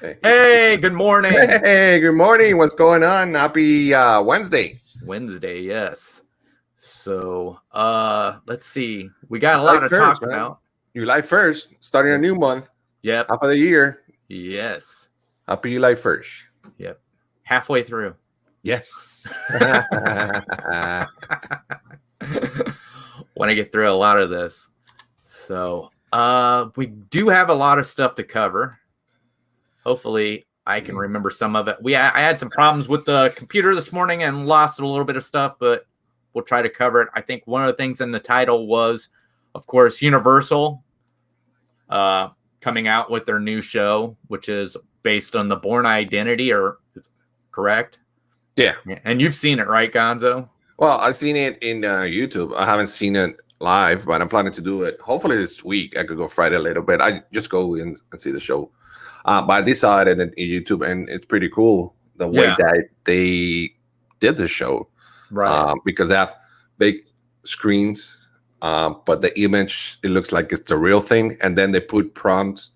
Hey, good morning. Hey, good morning. What's going on? Happy Wednesday. Wednesday, yes. So, let's see. We got a July lot to 1st, talk man. about. July 1st, starting a new month, Yep. half of the year. Yes. Happy July 1st. Yep. Halfway through. Yes. Want to get through a lot of this. So, we do have a lot of stuff to cover. Hopefully, I can remember some of it. I had some problems with the computer this morning and lost a little bit of stuff, but we'll try to cover it. I think one of the things in the title was, of course, Universal coming out with their new show, which is based on the Bourne Identity, or correct? Yeah. And you've seen it, right, Gonzo? Well, I've seen it in YouTube. I haven't seen it live, but I'm planning to do it. Hopefully this week. I could go Friday a little bit. I just go in and see the show. But I decided in YouTube, and it's pretty cool the way that they did the show. Right. Because they have big screens, but the image, it looks like it's the real thing. And then they put props,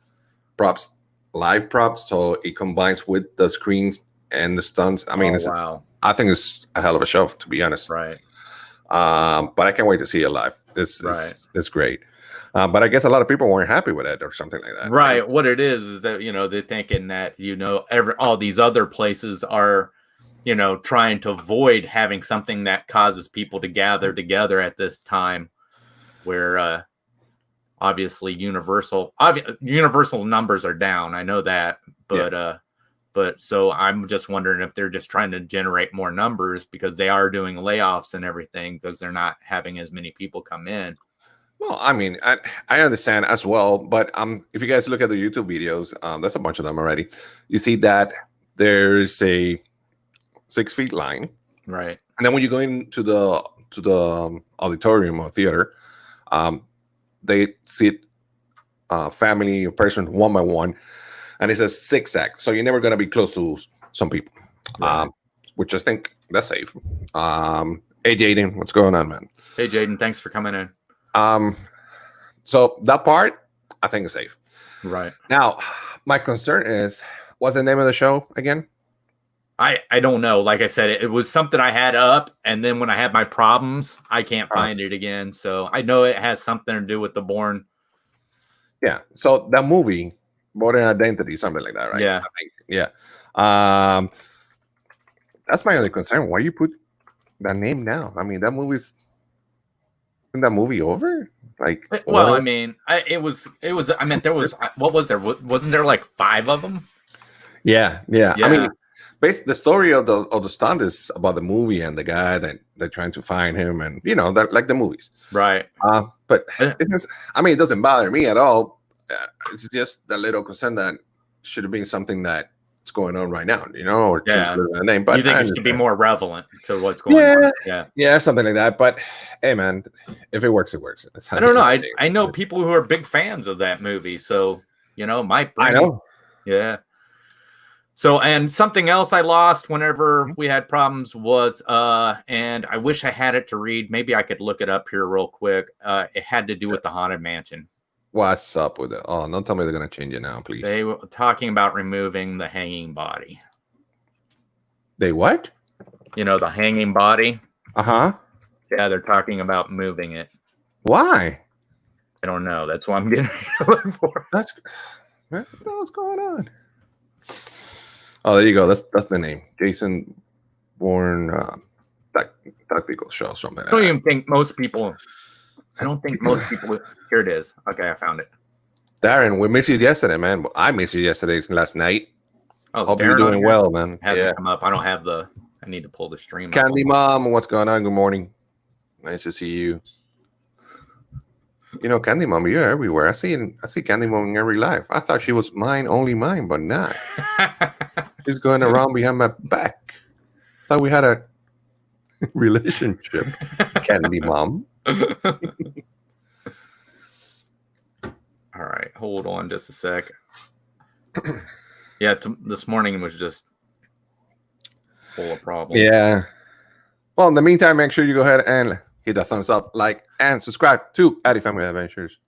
live props. So it combines with the screens and the stunts. I mean, I think it's a hell of a show, to be honest. Right. But I can't wait to see it live. It's great. But I guess a lot of people weren't happy with it or something like that. Right. What it is that, they're thinking that, all these other places are, trying to avoid having something that causes people to gather together at this time, where obviously Universal numbers are down. I know that, but so I'm just wondering if they're just trying to generate more numbers because they are doing layoffs and everything because they're not having as many people come in. Well, I mean, I understand as well, but if you guys look at the YouTube videos, there's a bunch of them already. You see that there's a 6 feet line, right? And then when you go into the auditorium or theater, they sit family or person one by one, and it says zigzag, so you're never going to be close to some people, right. Which I think that's safe. Hey, Jaden, what's going on, man? Hey, Jaden, thanks for coming in. So that part, I think is safe. Right. Now, my concern is, what's the name of the show again? I don't know. Like I said, it was something I had up, and then when I had my problems, I can't find it again. So I know it has something to do with the Bourne. Yeah. So that movie, Bourne Identity, something like that, right? Yeah. I think. Yeah. That's my only concern. Why you put that name now? I mean, that movie's. Isn't that movie over? Like, well, I mean, it was. I meant there was. What was there? Wasn't there like 5 of them? Yeah. I mean, the story of the stunt is about the movie and the guy that they're trying to find him, and like the movies, right? But it doesn't bother me at all. It's just the little concern that should have been something that's going on right now, or change the name. But you think it should be more relevant to what's going on? Yeah, something like that. But hey, man, if it works, it works. I don't know. I know people who are big fans of that movie, so might bring. I know. Yeah. So, and something else I lost whenever we had problems was, and I wish I had it to read. Maybe I could look it up here real quick. It had to do with the Haunted Mansion. What's up with it? Oh, don't tell me they're going to change it now, please. They were talking about removing the hanging body. They what? The hanging body. Uh-huh. Yeah, they're talking about moving it. Why? I don't know. That's what I'm getting looking for. What's going on? Oh, there you go. That's the name. Jason Bourne tactical show, something. I don't think most people. Here it is. Okay, I found it. Darren, we missed you yesterday, man. I missed you yesterday, last night. Oh, hope you're doing well, man. Hasn't come up. I don't have the. I need to pull the stream. Candy Mom, what's going on? Good morning. Nice to see you. Candy Mom, you're everywhere. I see Candy Mom in every live. I thought she was only mine, but not. She's going around behind my back. Thought we had a relationship, Candy Mom. All right, hold on just a sec. Yeah, this morning was just full of problems. Yeah. Well, in the meantime, make sure you go ahead and hit that thumbs up, like, and subscribe to Addy Family Adventures.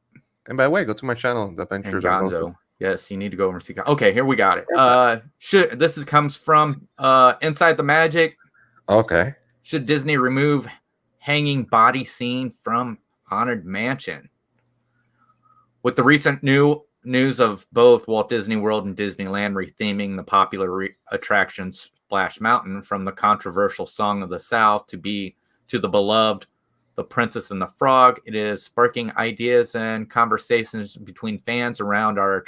And by the way, go to my channel, The Adventures of Gonzo. Yes, you need to go over and see. Okay, here we got it. Comes from Inside the Magic. Okay. Should Disney remove hanging body scene from Haunted Mansion? With the recent news of both Walt Disney World and Disneyland retheming the popular attraction Splash Mountain from the controversial Song of the South to the beloved The Princess and the Frog, it is sparking ideas and conversations between fans around our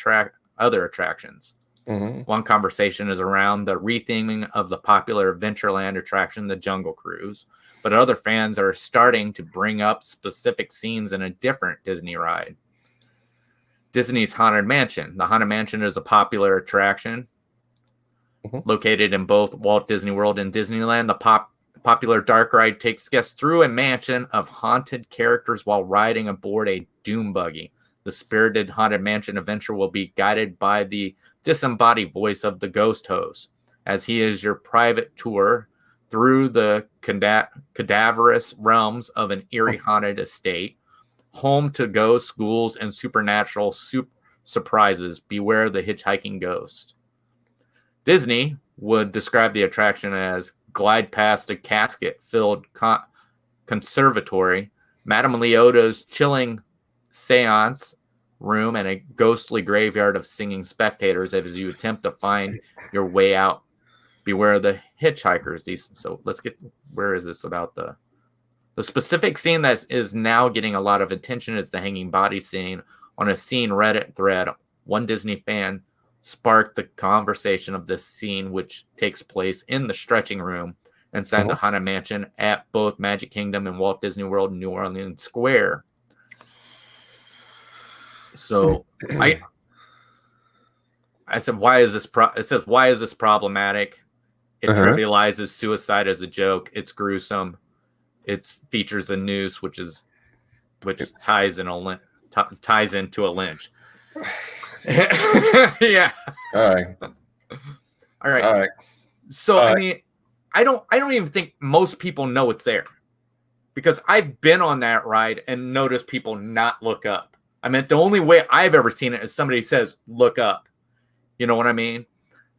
other attractions. Mm-hmm. One conversation is around the retheming of the popular Adventureland attraction, the Jungle Cruise, but other fans are starting to bring up specific scenes in a different Disney ride. Disney's Haunted Mansion. The Haunted Mansion is a popular attraction located in both Walt Disney World and Disneyland. The popular dark ride takes guests through a mansion of haunted characters while riding aboard a doom buggy. The spirited Haunted Mansion adventure will be guided by the disembodied voice of the ghost host, as he is your private tour through the cadaverous realms of an eerie haunted estate, home to ghosts, ghouls, and supernatural surprises. Beware the hitchhiking ghost. Disney would describe the attraction as glide past a casket-filled conservatory, Madame Leota's chilling seance room, and a ghostly graveyard of singing spectators as you attempt to find your way out. Beware the hitchhikers. So let's get, where is this about the specific scene that is now getting a lot of attention is the hanging body scene. On a scene Reddit thread, one Disney fan sparked the conversation of this scene, which takes place in the stretching room inside the Haunted Mansion at both Magic Kingdom and Walt Disney World New Orleans Square. So I said, why is this why is this problematic? It trivializes suicide as a joke. It's gruesome. It features a noose, which ties into a lynch. Yeah. All right. So I mean, I don't even think most people know it's there, because I've been on that ride and noticed people not look up. I mean, the only way I've ever seen it is somebody says, look up. You know what I mean?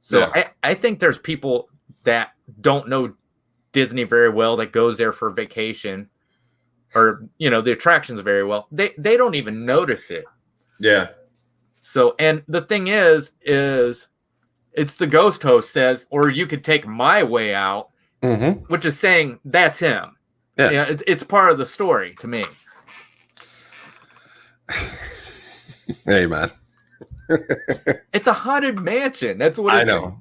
So yeah. I think there's people that don't know Disney very well that goes there for vacation, or, the attractions very well. They don't even notice it. Yeah. So, and the thing is it's the ghost host says, or you could take my way out, which is saying that's him. Yeah. It's part of the story to me. Hey, man. It's a haunted mansion. That's what I know.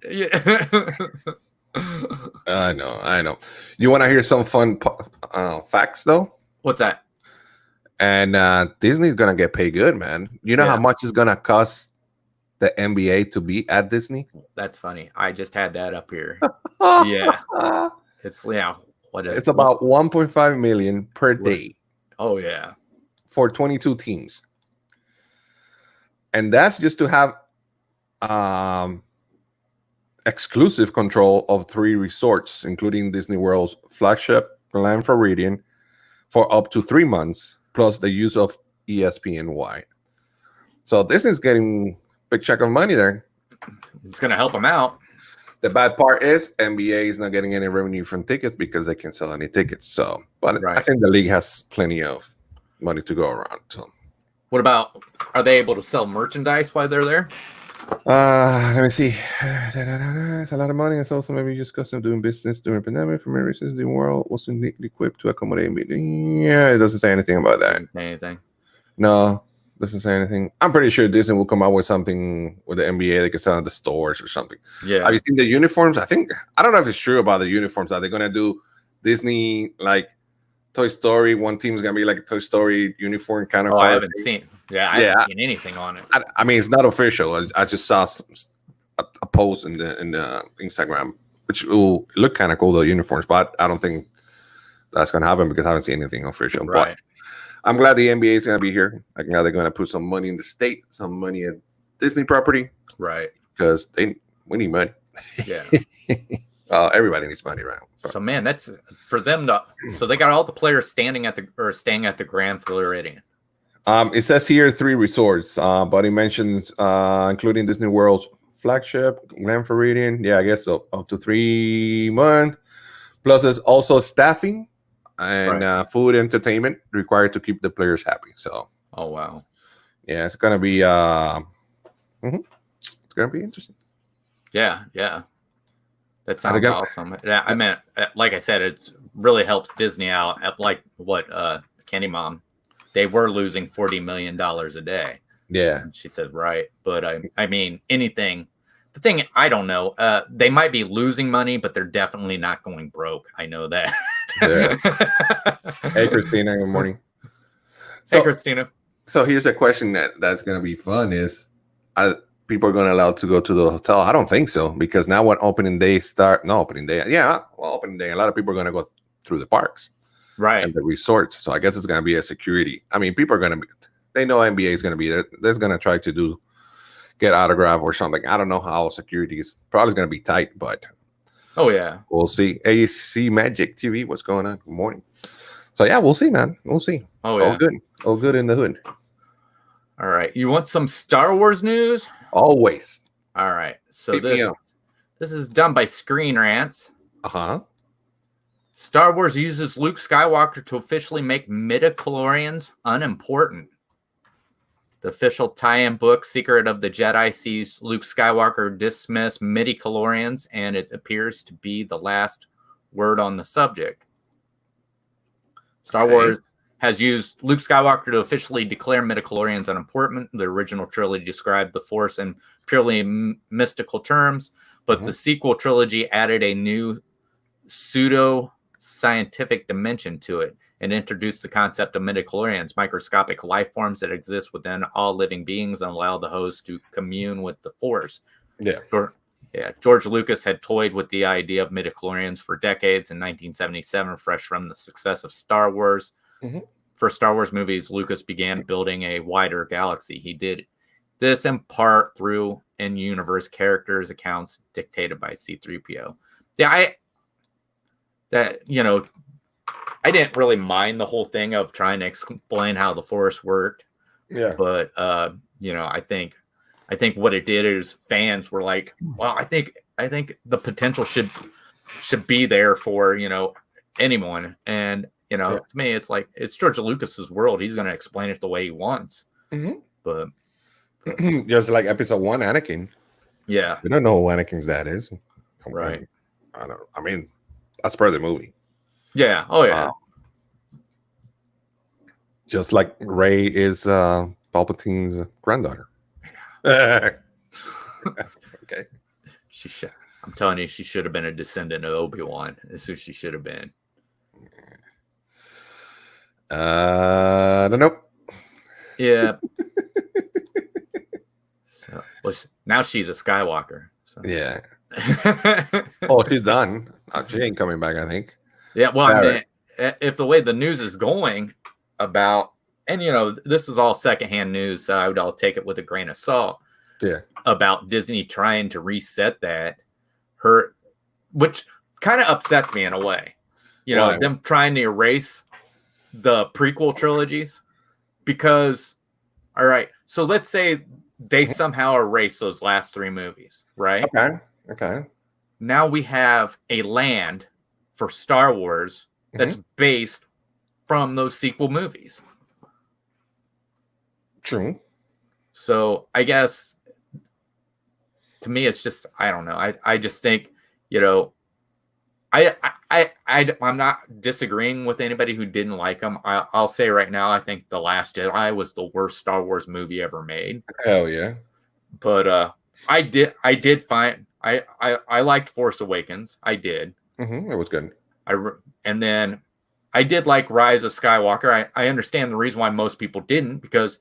I know. You want to hear some fun facts, though? What's that? And Disney's going to get paid good, man. You know how much it's going to cost the NBA to be at Disney? That's funny. I just had that up here. Yeah. It's about 1.5 million per day. Oh, yeah. For 22 teams. And that's just to have exclusive control of 3 resorts, including Disney World's flagship Grand Floridian, for up to 3 months, plus the use of ESPNY. So Disney's getting a big check of money there. It's going to help them out. The bad part is NBA is not getting any revenue from tickets because they can't sell any tickets. So, but I think the league has plenty of money to go around. So. What about, are they able to sell merchandise while they're there? Let me see. It's a lot of money. It's also maybe just custom doing business during pandemic. For many reasons, the world wasn't equipped to accommodate me. Yeah, it doesn't say anything about that. Doesn't say anything. No, doesn't say anything. I'm pretty sure Disney will come out with something with the NBA they can sell at the stores or something. Yeah. Have you seen the uniforms? I don't know if it's true about the uniforms. Are they going to do Disney like Toy Story? One team is going to be like a Toy Story uniform kind of. I haven't seen. Yeah, I haven't seen anything on it. I mean, it's not official. I just saw a post in the Instagram, which will look kind of cool, the uniforms, but I don't think that's going to happen because I haven't seen anything official. Right. But I'm glad the NBA is going to be here. Like now they're going to put some money in the state, some money at Disney property. Right. Because we need money. Yeah. Everybody needs money around. So man, that's for them to. So they got all the players staying at the Grand Floridian. It says here 3 resorts, but it mentions including Disney World's flagship, Glen Floridian. Yeah, I guess so. Up to 3 months. Plus, there's also staffing and food entertainment required to keep the players happy. So, oh wow, yeah, it's gonna be it's gonna be interesting. Yeah, that sounds awesome. Yeah, I mean, like I said, it's really helps Disney out. Like what Candy Mom, they were losing $40 million a day. Yeah, and she said right, but I mean anything. The thing I don't know, they might be losing money, but they're definitely not going broke. I know that. Hey, Christina. Good morning. Hey, Christina. So here's a question that's going to be fun: is people are going to allow to go to the hotel? I don't think so, because now when opening day opening day. Yeah, well, opening day, a lot of people are going to go through the parks, right, and the resorts. So I guess it's going to be a security. I mean, people are going to be. They know NBA is going to be there. They're going to try to get autograph or something. I don't know how security is. Probably going to be tight, but oh yeah, we'll see. AC Magic TV, what's going on? Good morning. So yeah, we'll see, man. We'll see. Oh yeah, all good in the hood. All right, you want some Star Wars news? Always. All right, so this is done by Screen Rants. Star Wars uses Luke Skywalker to officially make midichlorians unimportant. The official tie-in book, Secret of the Jedi, sees Luke Skywalker dismiss midichlorians, and it appears to be the last word on the subject. Star Wars has used Luke Skywalker to officially declare midichlorians unimportant. The original trilogy described the Force in purely mystical terms, but the sequel trilogy added a new pseudo-scientific dimension to it and introduced the concept of midichlorians, microscopic life forms that exist within all living beings and allow the host to commune with the Force. George Lucas had toyed with the idea of midichlorians for decades. In 1977, fresh from the success of Star Wars. For Star Wars movies, Lucas began building a wider galaxy. He did this in part through in-universe characters accounts dictated by C-3PO. Yeah, I didn't really mind the whole thing of trying to explain how the Force worked. Yeah. But I think what it did is fans were like, well, I think the potential should be there for, anyone. And, to me, it's like, it's George Lucas's world. He's going to explain it the way he wants. But just like episode 1, Anakin. Yeah. We don't know who Anakin's dad is. Right. I mean, that's part of the movie. Yeah. Oh yeah. Just like Rey is Palpatine's granddaughter. Okay. I'm telling you, she should have been a descendant of Obi-Wan. That's who she should have been. I don't know. Yeah. Now she's a Skywalker. So. Yeah. Oh, she's done. She ain't coming back, I think. Yeah, well, I mean, if the way the news is going about, and this is all secondhand news, so I'll take it with a grain of salt. Yeah. About Disney trying to reset that, which kind of upsets me in a way. Them trying to erase the prequel trilogies, because, all right, so let's say they somehow erase those last 3 movies, right? Okay. Now we have a land for Star Wars that's based from those sequel movies. True. So I guess to me, it's just, I don't know. I just think, I'm not disagreeing with anybody who didn't like them. I'll say right now, I think The Last Jedi was the worst Star Wars movie ever made. Hell yeah. But I did find I liked Force Awakens. I did. It was good. And then I did like Rise of Skywalker. I understand the reason why most people didn't, because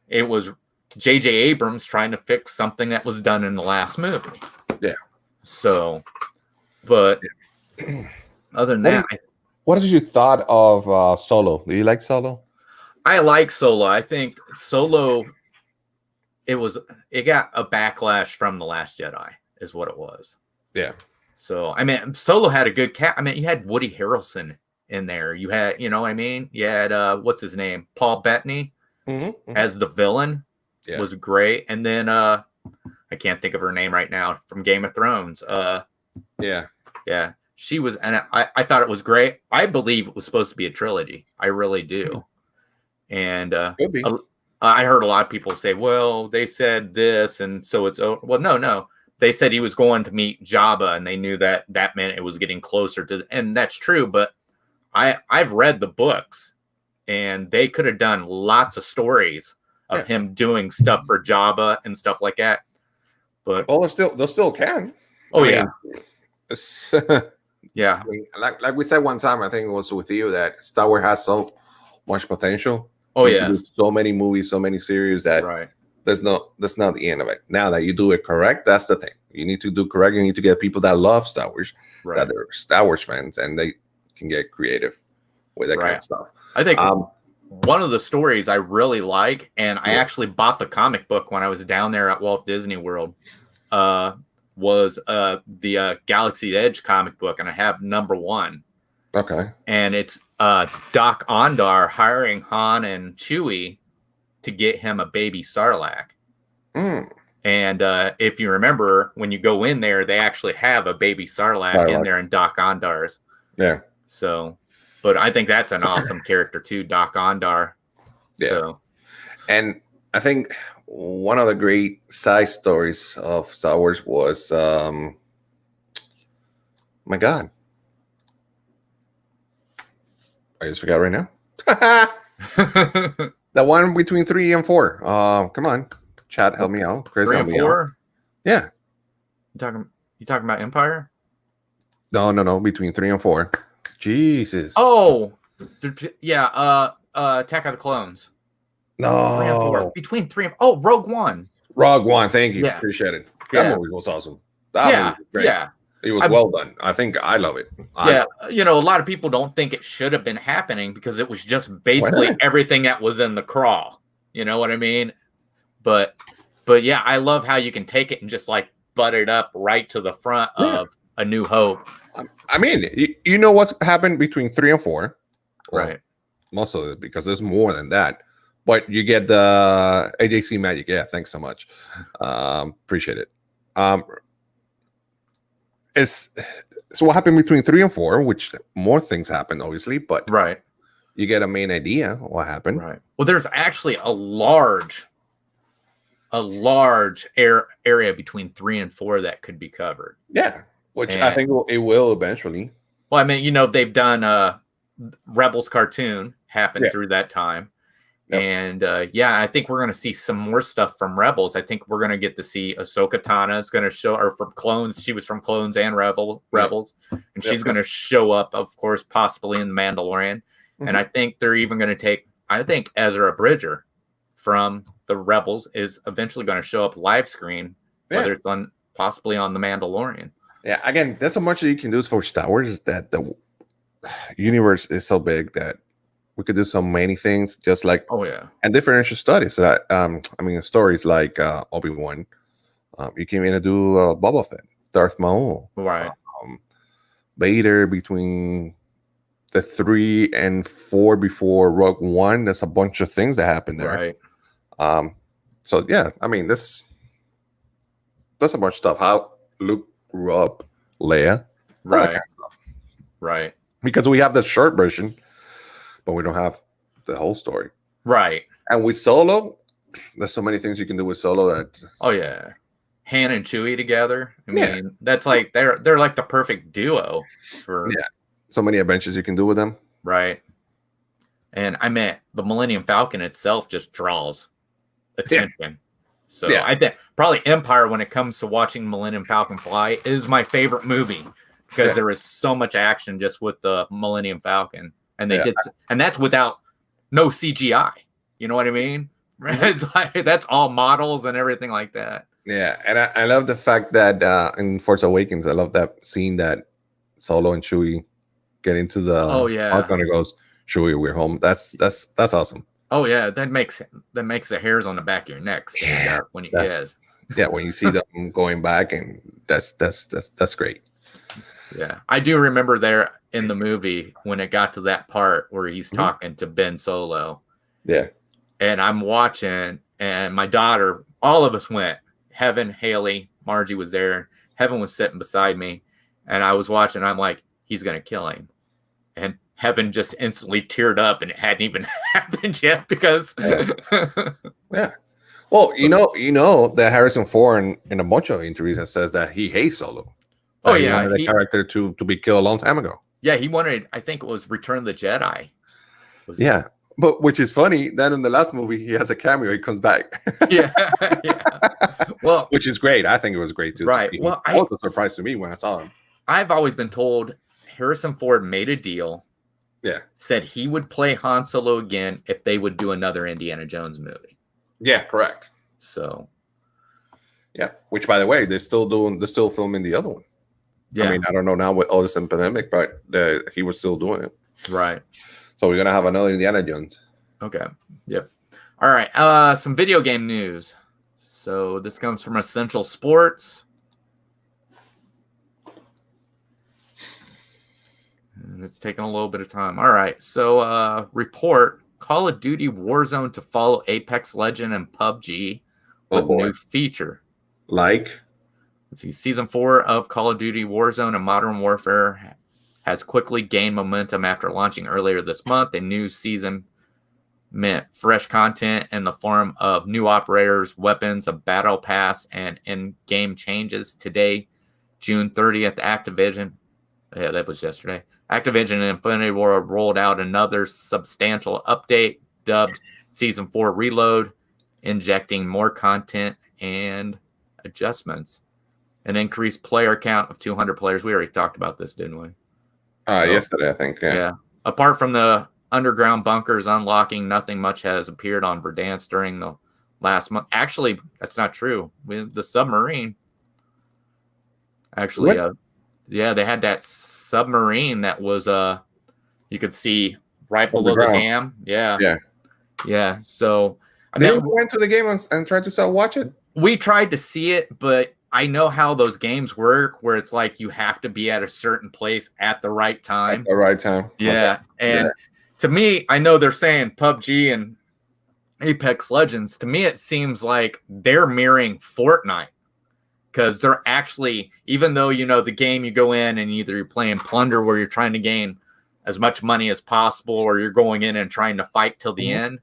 it was J.J. Abrams trying to fix something that was done in the last movie. Yeah. So, but other than that, what did you thought of Solo? Do you like Solo? I like Solo. I think Solo, it got a backlash from The Last Jedi, is what it was. Yeah. So, I mean, Solo had a good cast. I mean, you had Woody Harrelson in there. You had, you had, what's his name? Paul Bettany. as the villain Yeah. was great. And then I can't think of her name right now from Game of Thrones. Yeah. She was, and I thought it was great. I believe it was supposed to be a trilogy. I really do. And Could be. I heard a lot of people say, well, they said this, and so it's over. Well, no. They said he was going to meet Jabba, and they knew that meant it was getting closer to, and that's true. But I've read the books, and they could have done lots of stories of him doing stuff for Jabba and stuff like that. But they still can. Oh, I mean, yeah. I mean, like we said one time, I think it was with you, that Star Wars has so much potential. Oh, yeah. So many movies, so many series that that's not the end of it. Now that you do it correct, that's the thing. You need to do correct. You need to get people that love Star Wars, that are Star Wars fans, and they can get creative with that kind of stuff. I think one of the stories I really like, and I actually bought the comic book when I was down there at Walt Disney World, was the Galaxy Edge comic book, and I have #1. Okay. And it's Doc Ondar hiring Han and Chewie to get him a baby Sarlacc. And if you remember, when you go in there, they actually have a baby Sarlacc in there in Doc Ondar's. Yeah. So, but I think that's an awesome character too, Doc Ondar. Yeah. So. And I think one of the great side stories of Star Wars was, my God, I just forgot right now. The one between 3 and 4. Come on, chat, help me out. Chris, 3 help and me 4? out. Yeah. You talking about Empire? No, between 3 and 4. Jesus. Oh, yeah. Attack of the Clones. No. 3 and 4. Between 3 and 4. Oh, Rogue One. Rogue One. Thank you. Yeah. Appreciate it. That movie was awesome. That movie was great. Yeah. It was well done. I think I love it. A lot of people don't think it should have been happening because it was just basically everything that was in the crawl. You know what I mean? But yeah, I love how you can take it and just like butt it up right to the front of A New Hope. I mean, you know what's happened between 3 and 4, right? Most of it, because there's more than that. But you get the AJC magic. Yeah, thanks so much. Appreciate it. So what happened between 3 and 4, which more things happened, obviously, but you get a main idea what happened. Right. Well, there's actually a large area between 3 and 4 that could be covered. Yeah, which I think it will eventually. Well, I mean, they've done Rebels cartoon happened through that time. Yep. And I think we're going to see some more stuff from Rebels. I think we're going to get to see Ahsoka Tano is going to show, or from Clones. She was from Clones and Rebels, and she's going to show up, of course, possibly in The Mandalorian. And I think they're even going to take. I think Ezra Bridger from the Rebels is eventually going to show up live screen, whether it's possibly on The Mandalorian. Yeah, again, there's so much that you can do for Star Wars, that the universe is so big that we could do so many things, just like and differential studies. That stories like Obi-Wan. You can even do Boba Fett, Darth Maul, Vader between the 3 and 4 before Rogue One. There's a bunch of things that happen there. Right. So yeah, I mean, that's a bunch of stuff. How Luke grew up, Leia, right? Kind of stuff. Right. Because we have the short version, but we don't have the whole story. Right. And with Solo, there's so many things you can do with Solo that. Oh yeah, Han and Chewie together. I mean, that's like they're like the perfect duo for. Yeah. So many adventures you can do with them. Right. And I mean, the Millennium Falcon itself just draws attention. Yeah. So I think probably Empire, when it comes to watching Millennium Falcon fly, is my favorite movie because there is so much action just with the Millennium Falcon. And they did, and that's without no CGI. You know what I mean? It's like that's all models and everything like that. Yeah, and I love the fact that in Force Awakens, I love that scene that Solo and Chewie get into the Falcon and goes, "Chewie, we're home." That's awesome. Oh yeah, that makes the hairs on the back of your neck stand up when he does. Yeah, when you see them going back, and that's great. Yeah, I do remember there in the movie when it got to that part where he's talking to Ben Solo. Yeah. and I'm watching, and my daughter, all of us went. Heaven, Haley, Margie was there. Heaven was sitting beside me, and I was watching. I'm like, he's gonna kill him, and Heaven just instantly teared up, and it hadn't even happened yet because. Yeah. Well, you know that Harrison Ford in a bunch of interviews has says that he hates Solo. Oh He yeah, wanted the character to be killed a long time ago. Yeah, he wanted. I think it was Return of the Jedi. Yeah, but which is funny. Then in the last movie, he has a cameo. He comes back. Yeah, yeah. Well, which is great. I think it was great too. Right. Well, I was a surprise to me when I saw him. I've always been told Harrison Ford made a deal. Yeah. Said he would play Han Solo again if they would do another Indiana Jones movie. Yeah, correct. So. Yeah. Which, by the way, they're still filming the other one. Yeah. I mean, I don't know now with all this pandemic, but he was still doing it. Right. So we're gonna have another Indiana Jones. Okay. Yep. All right. Some video game news. So this comes from Essential Sports. And it's taking a little bit of time. All right. So report Call of Duty Warzone to follow Apex Legend and PUBG with new feature. Like? Let's see. Season 4 of Call of Duty Warzone and Modern Warfare has quickly gained momentum after launching earlier this month. A new season meant fresh content in the form of new operators, weapons, a battle pass, and in-game changes. Today, June 30th, Activision, that was yesterday, Activision and Infinity Ward rolled out another substantial update dubbed Season 4 Reload, injecting more content and adjustments. An increased player count of 200 players. We already talked about this, didn't we? Yesterday, I think. Yeah. Apart from the underground bunkers unlocking, nothing much has appeared on Verdansk during the last month. Actually, that's not true. The submarine. Actually, they had that submarine that was you could see right below the dam. Yeah. So they went to the game and tried to watch it. We tried to see it, but I know how those games work, where it's like you have to be at a certain place at the right time. At the right time. Yeah. Okay. And to me, I know they're saying PUBG and Apex Legends. To me, it seems like they're mirroring Fortnite, because they're actually, even though, the game, you go in and either you're playing plunder where you're trying to gain as much money as possible, or you're going in and trying to fight till the end.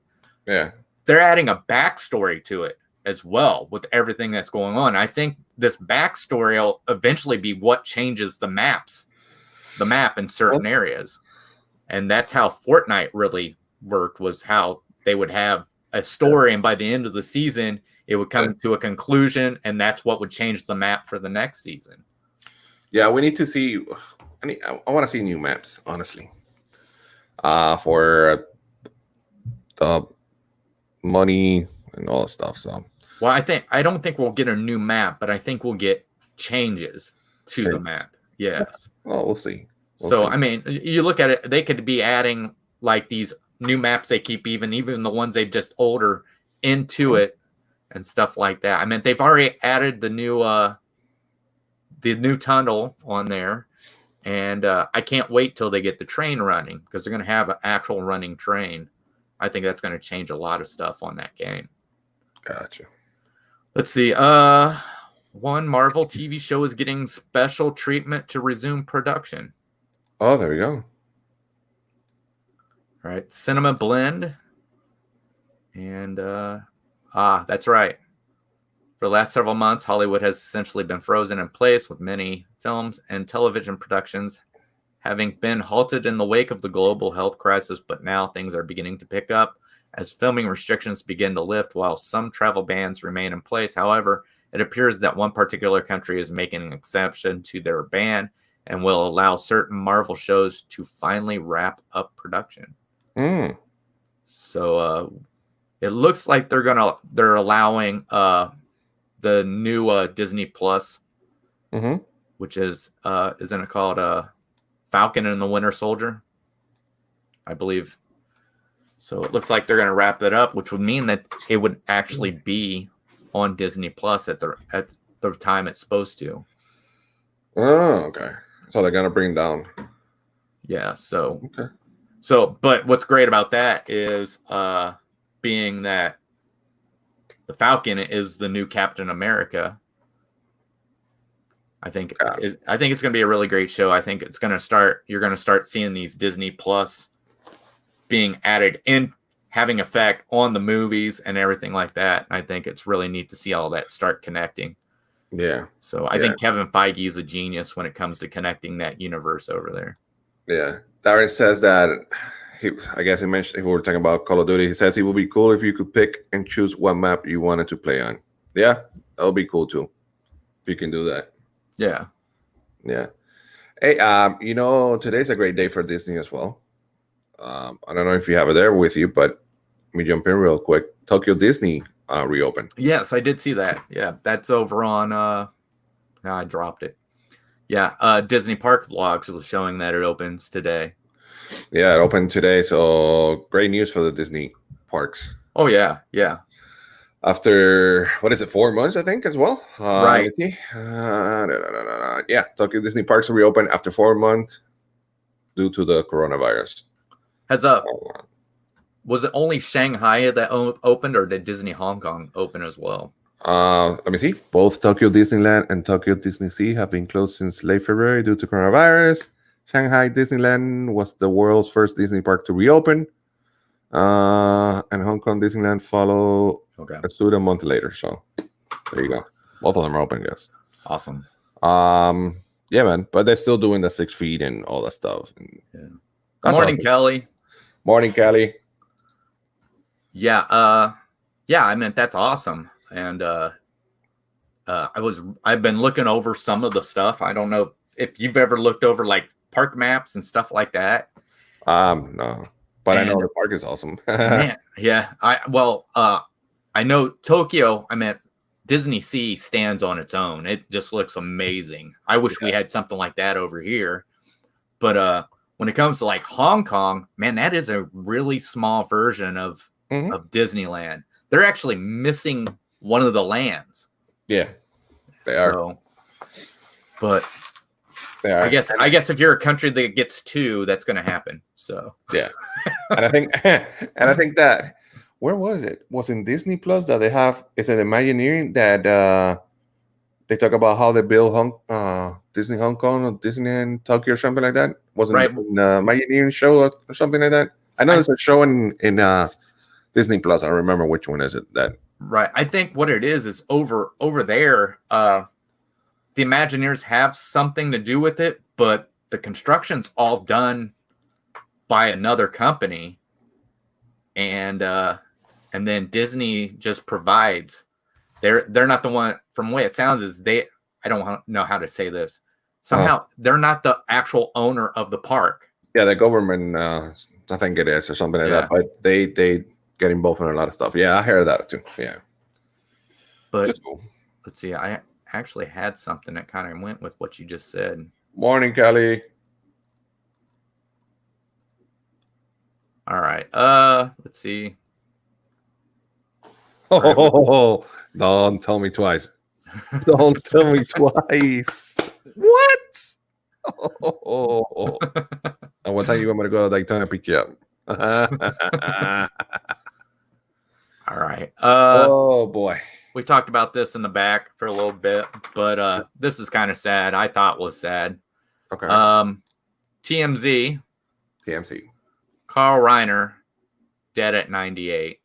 Yeah. They're adding a backstory to it as well with everything that's going on. I think this backstory will eventually be what changes the map in certain areas. And that's how Fortnite really worked, was how they would have a story, and by the end of the season, it would come to a conclusion, and that's what would change the map for the next season. Yeah, we need to see. I want to see new maps, honestly, for the money and all that stuff. So, well, I don't think we'll get a new map, but I think we'll get changes to the map. Yes. Well, we'll see. I mean, you look at it, they could be adding like these new maps they keep, even the ones they've just older into it and stuff like that. I mean, they've already added the new tunnel on there, and I can't wait till they get the train running, because they're going to have an actual running train. I think that's going to change a lot of stuff on that game. Gotcha. Let's see. One Marvel TV show is getting special treatment to resume production. Oh, there we go. All right. Cinema Blend. And, that's right. For the last several months, Hollywood has essentially been frozen in place, with many films and television productions having been halted in the wake of the global health crisis. But now things are beginning to pick up as filming restrictions begin to lift, while some travel bans remain in place. However, it appears that one particular country is making an exception to their ban and will allow certain Marvel shows to finally wrap up production. So it looks like they're allowing the new Disney Plus, which is isn't it called Falcon and the Winter Soldier, I believe. So it looks like they're going to wrap that up, which would mean that it would actually be on Disney Plus at the time it's supposed to. Oh, okay. So they're going to bring down. Yeah. So, but what's great about that is being that the Falcon is the new Captain America. I think it's going to be a really great show. I think it's going to start. You're going to start seeing these Disney Plus being added in, having effect on the movies and everything like that. I think it's really neat to see all that start connecting. Yeah. So I think Kevin Feige is a genius when it comes to connecting that universe over there. Yeah. Darren says that I guess he mentioned, if we were talking about Call of Duty, he says it would be cool if you could pick and choose what map you wanted to play on. Yeah, that would be cool too. If you can do that. Yeah. Yeah. Hey, today's a great day for Disney as well. I don't know if you have it there with you, but let me jump in real quick. Tokyo Disney reopened. Yes, I did see that. Yeah, that's over on I dropped it. Yeah, Disney Park Vlogs was showing that it opens today. Yeah, it opened today, so great news for the Disney parks. Oh yeah, yeah. After 4 months, I think, as well. Right. Let's see. Yeah, Tokyo Disney parks are reopened after 4 months due to the coronavirus. Was it only Shanghai that opened, or did Disney Hong Kong open as well? Let me see. Both Tokyo Disneyland and Tokyo Disney Sea have been closed since late February due to coronavirus. Shanghai Disneyland was the world's first Disney park to reopen. And Hong Kong Disneyland followed suit a month later. So there you go. Both of them are open, guys. Awesome. Yeah, man. But they're still doing the 6 feet and all that stuff. And Good morning, awesome. Kelly. Morning, Kelly. Yeah, I mean, that's awesome. And I've been looking over some of the stuff. I don't know if you've ever looked over like park maps and stuff like that. No. But I know the park is awesome. Man, yeah. I know Tokyo, I mean, Disney Sea stands on its own. It just looks amazing. I wish we had something like that over here. But when it comes to like Hong Kong, man, that is a really small version of Disneyland. They're actually missing one of the lands. Yeah, they are. But they are. I guess if you're a country that gets 2, that's going to happen. So yeah, and I think that where was it? Was in Disney Plus that they have? Is it Imagineering that they talk about how they build Disney Hong Kong or Disneyland Tokyo or something like that? Wasn't it an Imagineering show or something like that? I know there's a show in Disney Plus. I don't remember which one is it that. Right. I think what it is over there, the Imagineers have something to do with it, but the construction's all done by another company. And then Disney just provides. They're not the one, from the way it sounds is I don't know how to say this. Somehow they're not the actual owner of the park. Yeah, the government, I think it is or something like that. But they get involved in a lot of stuff. Yeah, I heard that too. Yeah. But cool. Let's see. I actually had something that kind of went with what you just said. Morning, Kelly. All right. Let's see. Oh, don't tell me twice. Don't tell me twice. What? Oh. And what time you want me to go to Daytona pick you up? All right. Oh boy. We talked about this in the back for a little bit, but this is kind of sad. I thought was sad. Okay. TMZ. Carl Reiner, dead at 98.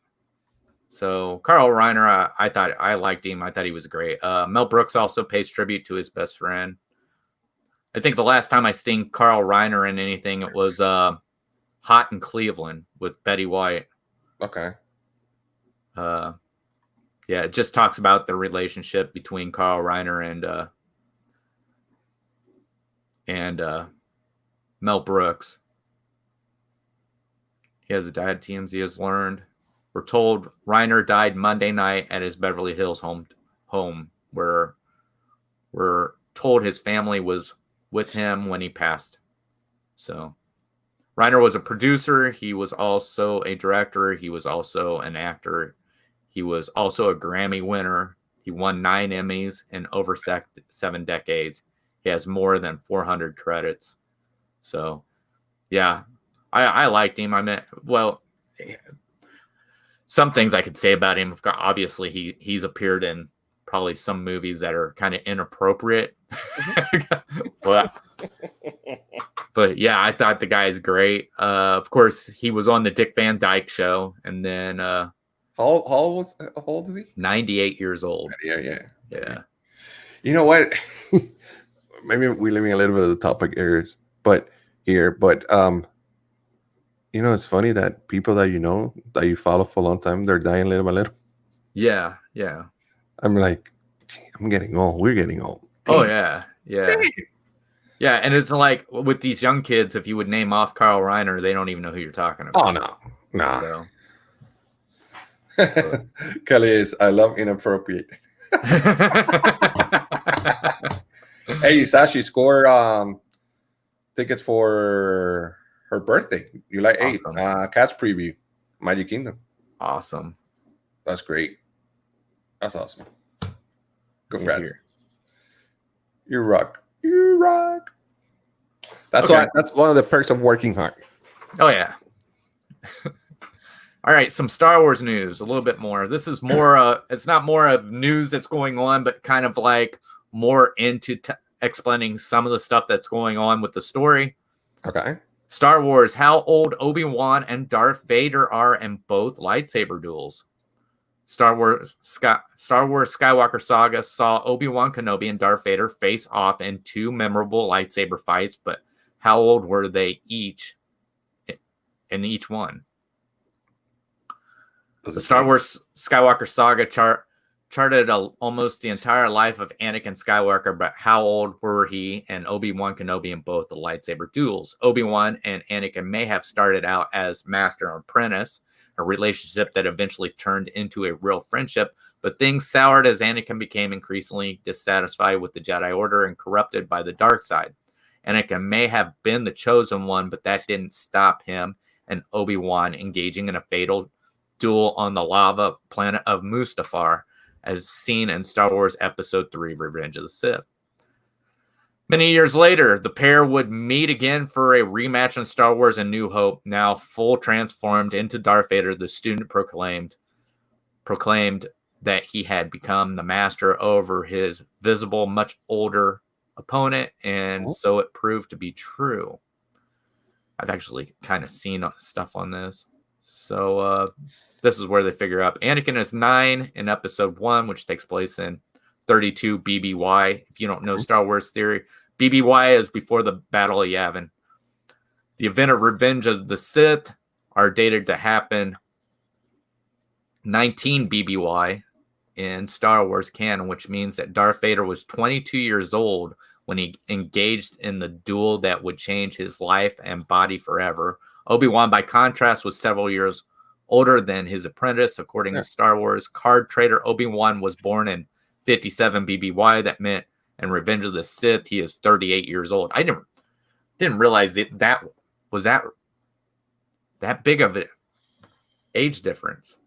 So Carl Reiner, I liked him. I thought he was great. Mel Brooks also pays tribute to his best friend. I think the last time I seen Carl Reiner in anything, it was Hot in Cleveland with Betty White. Okay. Yeah, it just talks about the relationship between Carl Reiner and Mel Brooks. He has died, TMZ has learned. We're told Reiner died Monday night at his Beverly Hills home, where we're told his family was with him when he passed. So Reiner was a producer. He was also a director. He was also an actor. He was also a Grammy winner. He won 9 Emmys in over 7 decades. He has more than 400 credits. So, yeah, I liked him. I mean, well, some things I could say about him. Obviously, he's appeared in probably some movies that are kind of inappropriate. but yeah, I thought the guy is great. Of course, he was on the Dick Van Dyke Show, and then how old is he? 98 years old. Yeah. You know what? Maybe we're leaving a little bit of the topic areas, but it's funny that people that that you follow for a long time, they're dying little by little. Yeah. I'm like, I'm getting old. We're getting old. Oh yeah. Yeah, and it's like with these young kids, if you would name off Carl Reiner, they don't even know who you're talking about. Oh no. Kelly is, I love inappropriate. Hey, Sashi, score tickets for her birthday, July 8th. Awesome. Cats preview, Magic Kingdom. Awesome. That's great. That's awesome. Congrats. You rock. That's why. That's one of the perks of working hard. Oh yeah. All right, some Star Wars news, a little bit more. This is more. It's not more of news that's going on, but kind of like more into explaining some of the stuff that's going on with the story. Okay. Star Wars: how old Obi-Wan and Darth Vader are in both lightsaber duels. Star Wars Skywalker Saga saw Obi-Wan Kenobi and Darth Vader face off in 2 memorable lightsaber fights, but how old were they each in each one? The Star Wars Skywalker Saga charted almost the entire life of Anakin Skywalker, but how old were he and Obi-Wan Kenobi in both the lightsaber duels? Obi-Wan and Anakin may have started out as master and apprentice, a relationship that eventually turned into a real friendship, but things soured as Anakin became increasingly dissatisfied with the Jedi Order and corrupted by the dark side. Anakin may have been the chosen one, but that didn't stop him and Obi-Wan engaging in a fatal duel on the lava planet of Mustafar, as seen in Star Wars Episode 3, Revenge of the Sith. Many years later, the pair would meet again for a rematch in Star Wars A New Hope. Now full transformed into Darth Vader, the student proclaimed that he had become the master over his visible, much older opponent, and so it proved to be true. I've actually kind of seen stuff on this. So this is where they figure out Anakin is 9 in Episode 1, which takes place in 32 BBY. If you don't know Star Wars theory, BBY is before the Battle of Yavin. The event of Revenge of the Sith are dated to happen 19 BBY in Star Wars canon, which means that Darth Vader was 22 years old when he engaged in the duel that would change his life and body forever. Obi-Wan, by contrast, was several years older than his apprentice. According to Star Wars card trader, Obi-Wan was born in 57 BBY. That meant in Revenge of the Sith, he is 38 years old. I didn't realize that was that big of an age difference.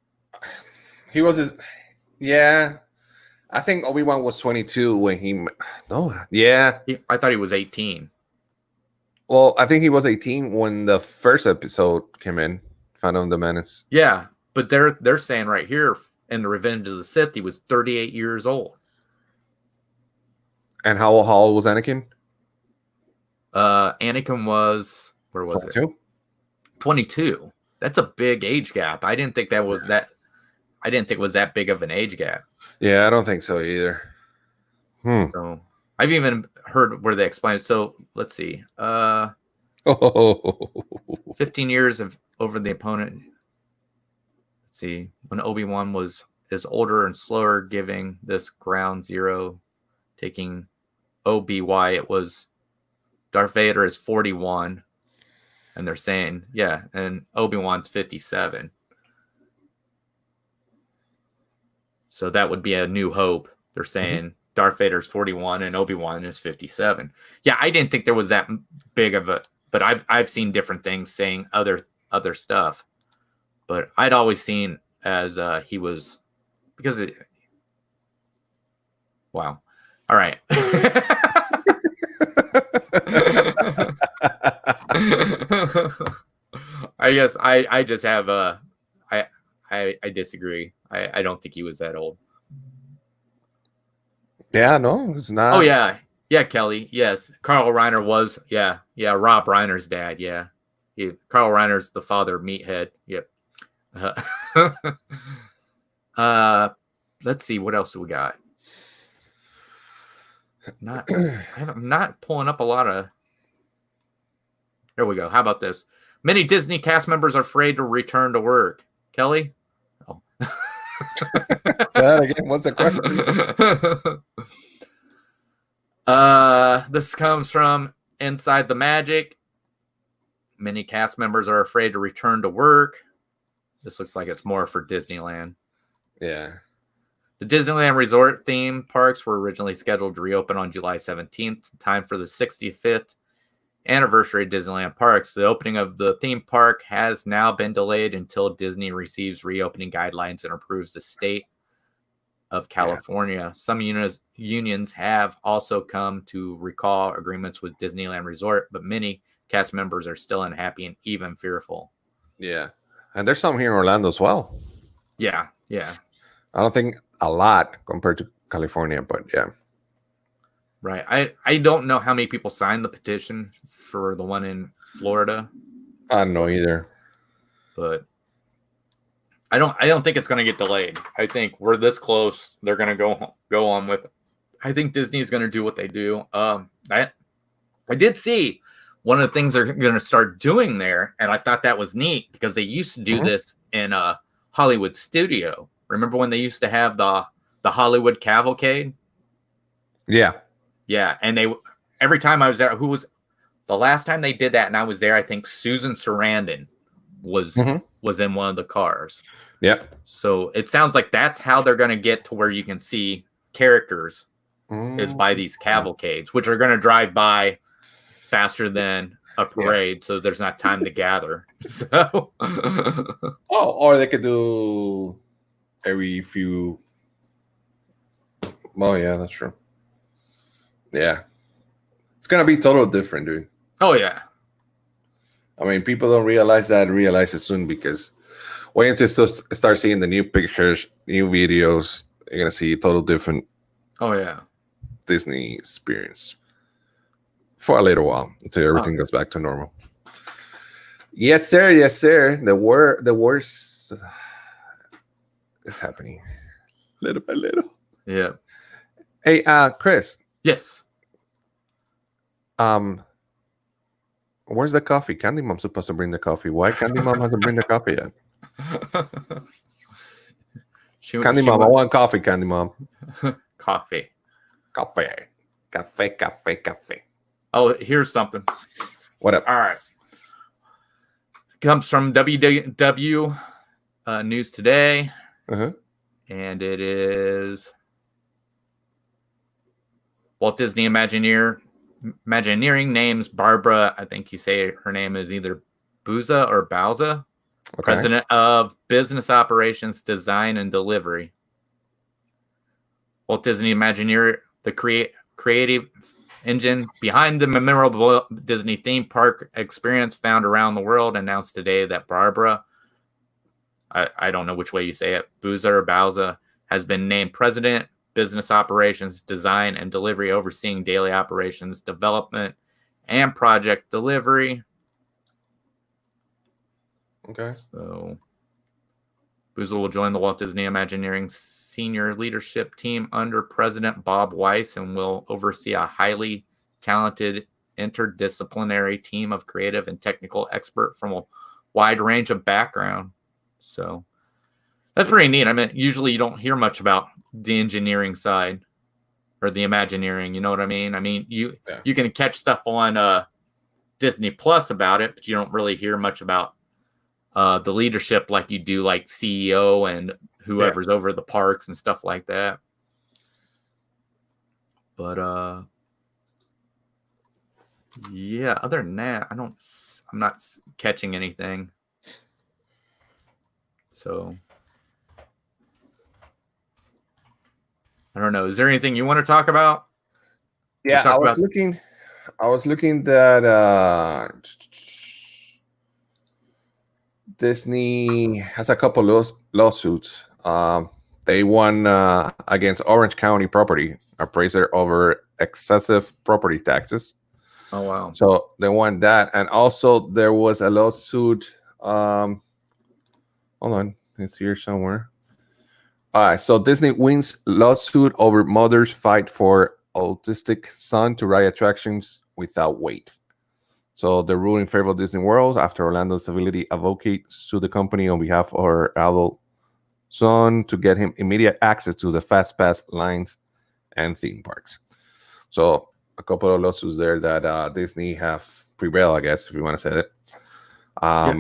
He was I think Obi-Wan was 22 when he. No, yeah. I thought he was 18. Well, I think he was 18 when the first episode came in, Phantom of the Menace. Yeah, but they're saying right here in the Revenge of the Sith, he was 38 years old. And how old was Anakin? Anakin was, where was 22? It? 22. That's a big age gap. I didn't think that was that. I didn't think it was that big of an age gap. Yeah, I don't think so either. So I've even heard where they explain it. So let's see. 15 years over the opponent. Let's see. When Obi-Wan is older and slower, giving this ground zero, taking OBY, it was Darth Vader is 41. And they're saying, yeah, and Obi-Wan's 57. So that would be A New Hope. They're saying Darth Vader's 41 and Obi-Wan is 57. Yeah, I didn't think there was that big of a, but I've seen different things saying other stuff. But I'd always seen as he was, because it, wow. All right. I guess I just have I I disagree. I don't think he was that old. Yeah, no, it's not. Oh yeah, Kelly. Yes, Carl Reiner was. Yeah, Rob Reiner's dad. Yeah, Carl Reiner's the father of Meathead. Yep. Let's see, what else do we got? I'm not pulling up a lot of. Here we go. How about this? Many Disney cast members are afraid to return to work. Kelly? Oh. That again, what's the question? This comes from Inside the Magic. Many cast members are afraid to return to work. This looks like it's more for Disneyland. Yeah. The Disneyland Resort theme parks were originally scheduled to reopen on July 17th, time for the 65th anniversary of Disneyland Parks. The opening of the theme park has now been delayed until Disney receives reopening guidelines and approves the state of California. Yeah. Some unions have also come to recall agreements with Disneyland Resort, but many cast members are still unhappy and even fearful. Yeah. And there's some here in Orlando as well. Yeah. I don't think a lot compared to California, but yeah. Right. I don't know how many people signed the petition for the one in Florida. I don't know either. But I don't think it's going to get delayed. I think we're this close. They're going to go on with it. I think Disney is going to do what they do. I did see one of the things they're going to start doing there, and I thought that was neat because they used to do this in a Hollywood studio. Remember when they used to have the Hollywood Cavalcade? Yeah. Yeah, and every time I was there, the last time they did that and I was there, I think Susan Sarandon was in one of the cars. Yep. So it sounds like that's how they're going to get to where you can see characters is by these cavalcades, which are going to drive by faster than a parade, so there's not time to gather. So or they could do every few. Oh yeah, that's true. Yeah, it's gonna be totally different, dude. Oh yeah. I mean, people don't realize it soon because wait until you start seeing the new pictures, new videos. You're gonna see a total different. Oh yeah. Disney experience for a little while until everything goes back to normal. Yes, sir. Yes, sir. The worst is happening little by little. Yeah. Hey, Chris. Yes. Where's the coffee? Candy Mom's supposed to bring the coffee. Why Candy Mom hasn't bring the coffee yet? Candy Mom, I want coffee, Candy Mom. Coffee. Cafe. Oh, here's something. What up? All right. Comes from WW News Today. And it is Walt Disney Imagineering names Barbara, I think you say her name is either Bauza or Bauza, president of Business Operations, Design, and Delivery. Walt Disney Imagineering, the creative engine behind the memorable Disney theme park experience found around the world, announced today that Barbara, I don't know which way you say it, Bauza or Bauza, has been named president, Business Operations, Design, and Delivery, overseeing daily operations, development, and project delivery. Okay. So Bauza will join the Walt Disney Imagineering senior leadership team under President Bob Weiss and will oversee a highly talented interdisciplinary team of creative and technical experts from a wide range of background. So that's pretty neat. I mean, usually you don't hear much about the engineering side or the Imagineering. You know what I mean? I mean, you can catch stuff on Disney Plus about it, but you don't really hear much about the leadership like you do, like CEO and whoever's over the parks and stuff like that. But yeah, other than that, I'm not catching anything. So I don't know. Is there anything you want to talk about? Yeah, I was looking that Disney has a couple of lawsuits. They won against Orange County property appraiser over excessive property taxes. Oh wow. So they won that, and also there was a lawsuit. Hold on, it's here somewhere. All right, so Disney wins lawsuit over mother's fight for autistic son to ride attractions without wait. So the ruling in favor of Disney World after Orlando's Disability Advocate sued the company on behalf of her adult son to get him immediate access to the Fast Pass lines and theme parks. So a couple of lawsuits there that Disney have prevailed, I guess, if you want to say it. Yeah.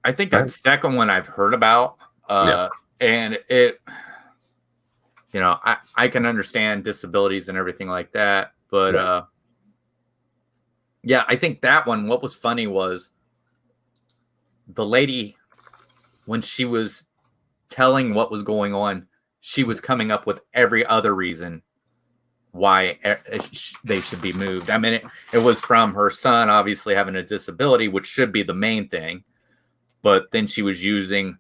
I think that second one I've heard about. And it, I can understand disabilities and everything like that. But I think that one, what was funny was the lady, when she was telling what was going on, she was coming up with every other reason why they should be moved. I mean, it was from her son obviously having a disability, which should be the main thing. But then she was using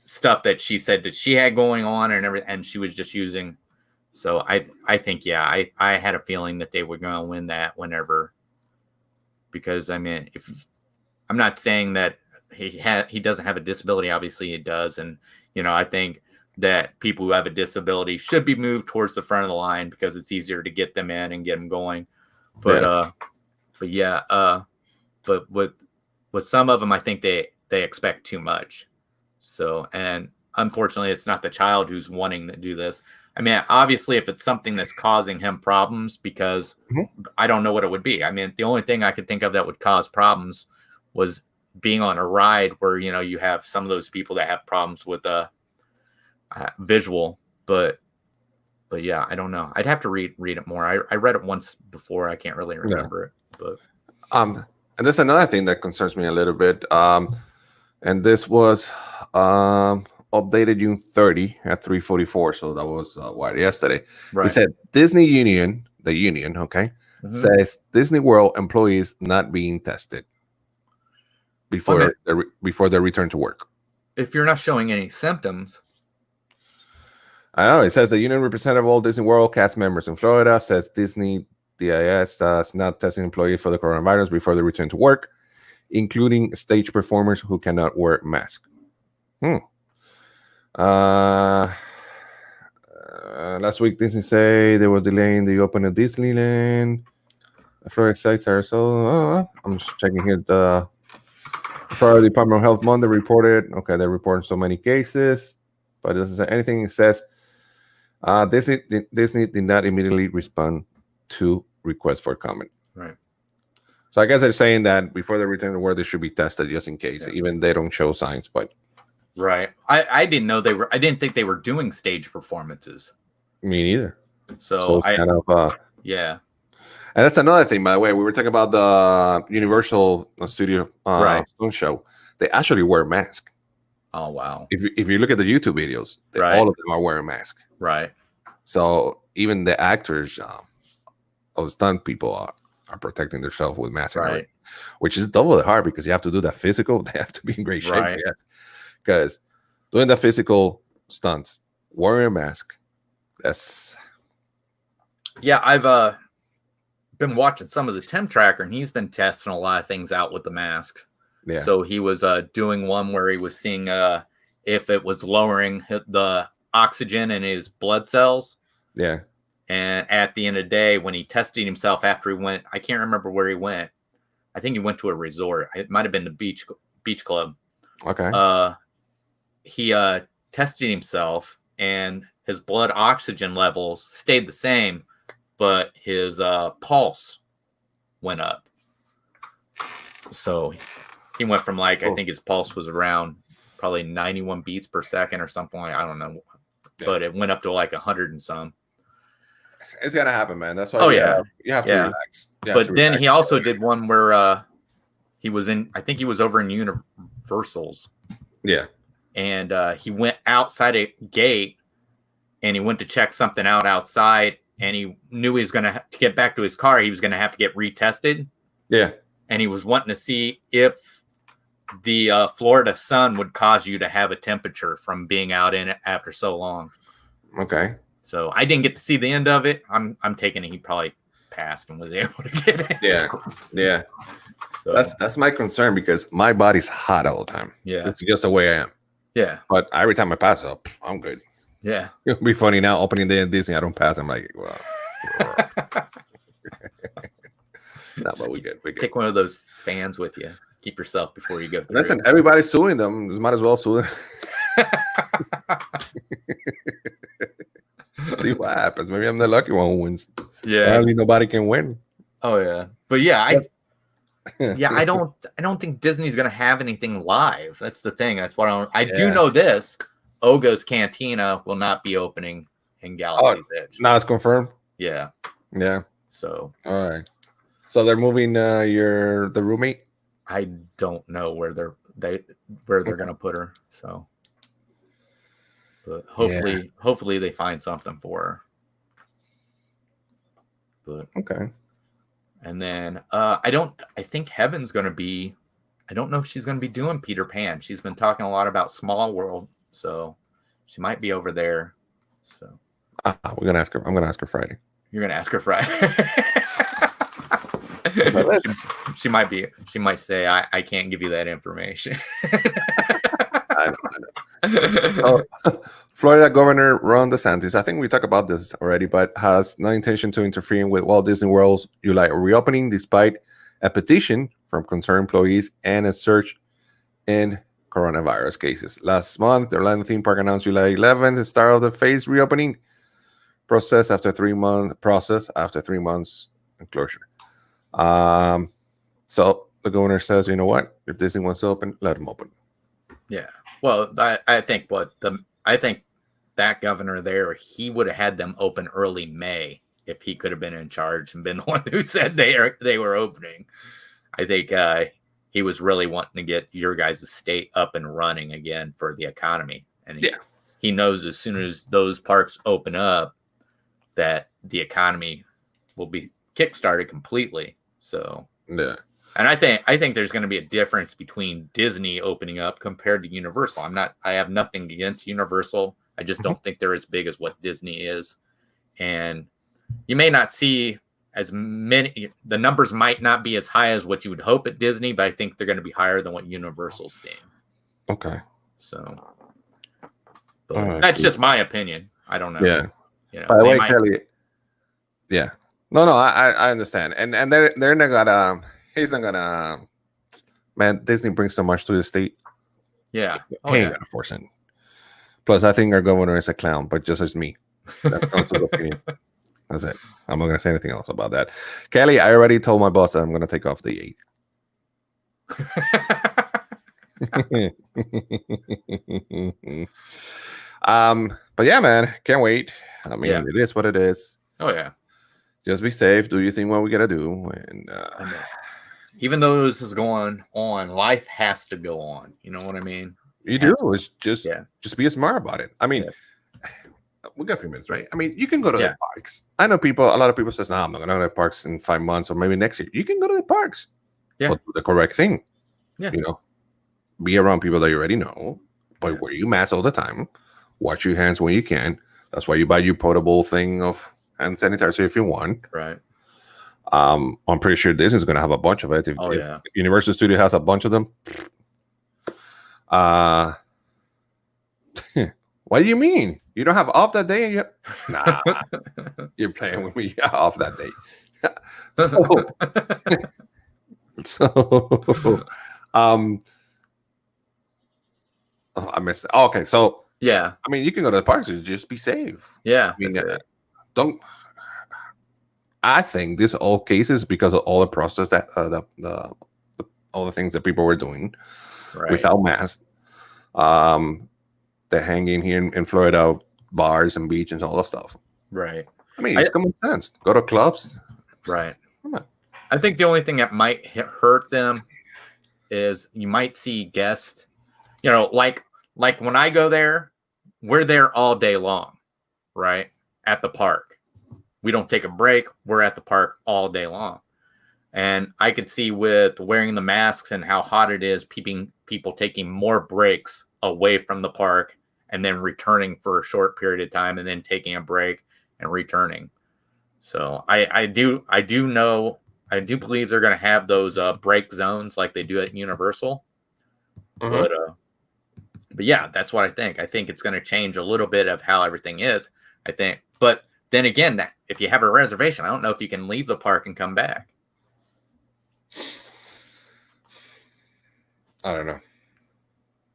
stuff that she said that she had going on and everything, and she was just using. So I think, I had a feeling that they were going to win that whenever, because I mean, if I'm not saying that he doesn't have a disability, obviously he does. And, I think that people who have a disability should be moved towards the front of the line because it's easier to get them in and get them going. But with some of them, I think they expect too much. So, and unfortunately, it's not the child who's wanting to do this. I mean, obviously, if it's something that's causing him problems, because I don't know what it would be. I mean, the only thing I could think of that would cause problems was being on a ride where, you have some of those people that have problems with visual. But yeah, I don't know. I'd have to read it more. I read it once before. I can't really remember it. But and there's another thing that concerns me a little bit. And this was updated June 30 at 3:44. So that was yesterday. Right. It said Disney Union, the union, says Disney World employees not being tested before they return to work. If you're not showing any symptoms. I know. It says the union representative of all Disney World cast members in Florida says Disney DIS is not testing employees for the coronavirus before they return to work, including stage performers who cannot wear masks. Last week, Disney said they were delaying the opening of Disneyland. Florida sites are so. I'm just checking here. The Florida Department of Health Monday reported. Okay, they reported so many cases, but it doesn't say anything. It says Disney did not immediately respond to requests for comment. Right. So I guess they're saying that before they return to work, they should be tested just in case, even they don't show signs. But right, I didn't know they were. I didn't think they were doing stage performances. Me neither. So I kind of yeah. And that's another thing, by the way. We were talking about the Universal Studio Stone show. They actually wear masks. Oh wow! If you look at the YouTube videos, all of them are wearing masks. Right. So even the actors, or stunt people are protecting themselves with masks, right? Which is double hard because you have to do that physical. They have to be in great shape, right? Yes. Because doing the physical stunts, wearing a mask, that's I've been watching some of the Temp Tracker, and he's been testing a lot of things out with the mask. Yeah. So he was doing one where he was seeing if it was lowering the oxygen in his blood cells. Yeah. And at the end of the day, when he tested himself after he went, I can't remember where he went. I think he went to a resort. It might have been the beach club. Okay. He tested himself, and his blood oxygen levels stayed the same, but his pulse went up. So he went from I think his pulse was around probably 91 beats per second or something I don't know, but it went up to 100 and some. It's gonna happen, man. That's why you have to relax. But then he also did one where he was in. I think he was over in Universals. Yeah. And he went outside a gate, and he went to check something out outside, and he knew he was gonna to get back to his car. He was gonna have to get retested. Yeah. And he was wanting to see if the Florida sun would cause you to have a temperature from being out in it after so long. Okay. So I didn't get to see the end of it. I'm taking it he probably passed and was able to get it. Yeah. So That's my concern because my body's hot all the time. Yeah. It's just the way I am. Yeah. But every time I pass up, I'm good. Yeah. It'll be funny now. Opening day at Disney, I don't pass. I'm like, well. No, but we good. Take one of those fans with you. Keep yourself before you go through. Listen, everybody's suing them. Might as well sue them. See what happens. Maybe I'm the lucky one who wins. Yeah. Apparently nobody can win. Oh yeah. But yeah, I don't think Disney's gonna have anything live. That's the thing. That's what I do know this. Oga's Cantina will not be opening in Galaxy's Edge. Now it's confirmed. Yeah. Yeah. So all right. So they're moving the roommate. I don't know where they're gonna put her. So, but hopefully they find something for her. But okay. And then I think Heaven's gonna be. I don't know if she's gonna be doing Peter Pan. She's been talking a lot about Small World, so she might be over there. So we're gonna ask her. I'm gonna ask her Friday. You're gonna ask her Friday. she might be. She might say, "I can't give you that information." I know. Florida Governor Ron DeSantis, I think we talked about this already, but has no intention to interfere with Walt Disney World's July reopening, despite a petition from concerned employees and a surge in coronavirus cases. Last month, the Orlando theme park announced July 11th the start of the phased reopening process after 3 months in closure. So the governor says, you know what? If Disney wants to open, let them open. Yeah. Well, I think that governor there, he would have had them open early May if he could have been in charge and been the one who said they were opening. I think he was really wanting to get your guys' state up and running again for the economy. And he knows as soon as those parks open up that the economy will be kickstarted completely. So yeah. And I think there's going to be a difference between Disney opening up compared to Universal. I have nothing against Universal. I just don't think they're as big as what Disney is. And you may not see as many, the numbers might not be as high as what you would hope at Disney, but I think they're going to be higher than what Universal's seeing. Okay. So that's just my opinion. I don't know. Yeah. By the way, Kelly. Yeah. No, I understand. And they're not gonna, he's not gonna, man, Disney brings so much to the state. Yeah. He ain't gonna force it. Plus, I think our governor is a clown, but just as me. That's Gonzo's opinion. That's it. I'm not gonna say anything else about that. Kelly, I already told my boss that I'm gonna take off the 8th. But yeah, man, can't wait. I mean, it is what it is. Oh yeah. Just be safe. Do your thing. What we gotta do. And even though this is going on, life has to go on. You know what I mean? You do. It's just be smart about it. I mean, we got a few minutes, right? I mean, you can go to the parks. I know a lot of people says, "No, I'm not gonna go to the parks in 5 months or maybe next year." You can go to the parks. Yeah, but do the correct thing. Yeah, you know, be around people that you already know, but wear your mask all the time. Wash your hands when you can. That's why you buy your portable thing of hand sanitizer if you want. Right. I'm pretty sure Disney's going to have a bunch of it. If Universal Studio has a bunch of them. What do you mean? You don't have off that day? Nah, you're playing with me off that day. I missed it. Oh, okay, so I mean, you can go to the parks and just be safe. Yeah, I mean, don't. I think this all cases because of all the process that all the things that people were doing without masks. The hanging here in Florida, bars and beach and all that stuff. Right. I mean, it's common sense. Go to clubs. Right. Come on. I think the only thing that might hurt them is you might see guests. You know, like when I go there, we're there all day long, right? At the park. We don't take a break. We're at the park all day long. And I could see with wearing the masks and how hot it is, people taking more breaks away from the park and then returning for a short period of time and then taking a break and returning. So I do believe they're going to have those break zones like they do at Universal. But yeah, that's what I think. I think it's going to change a little bit of how everything is. I think, but then again, if you have a reservation, I don't know if you can leave the park and come back. I don't know.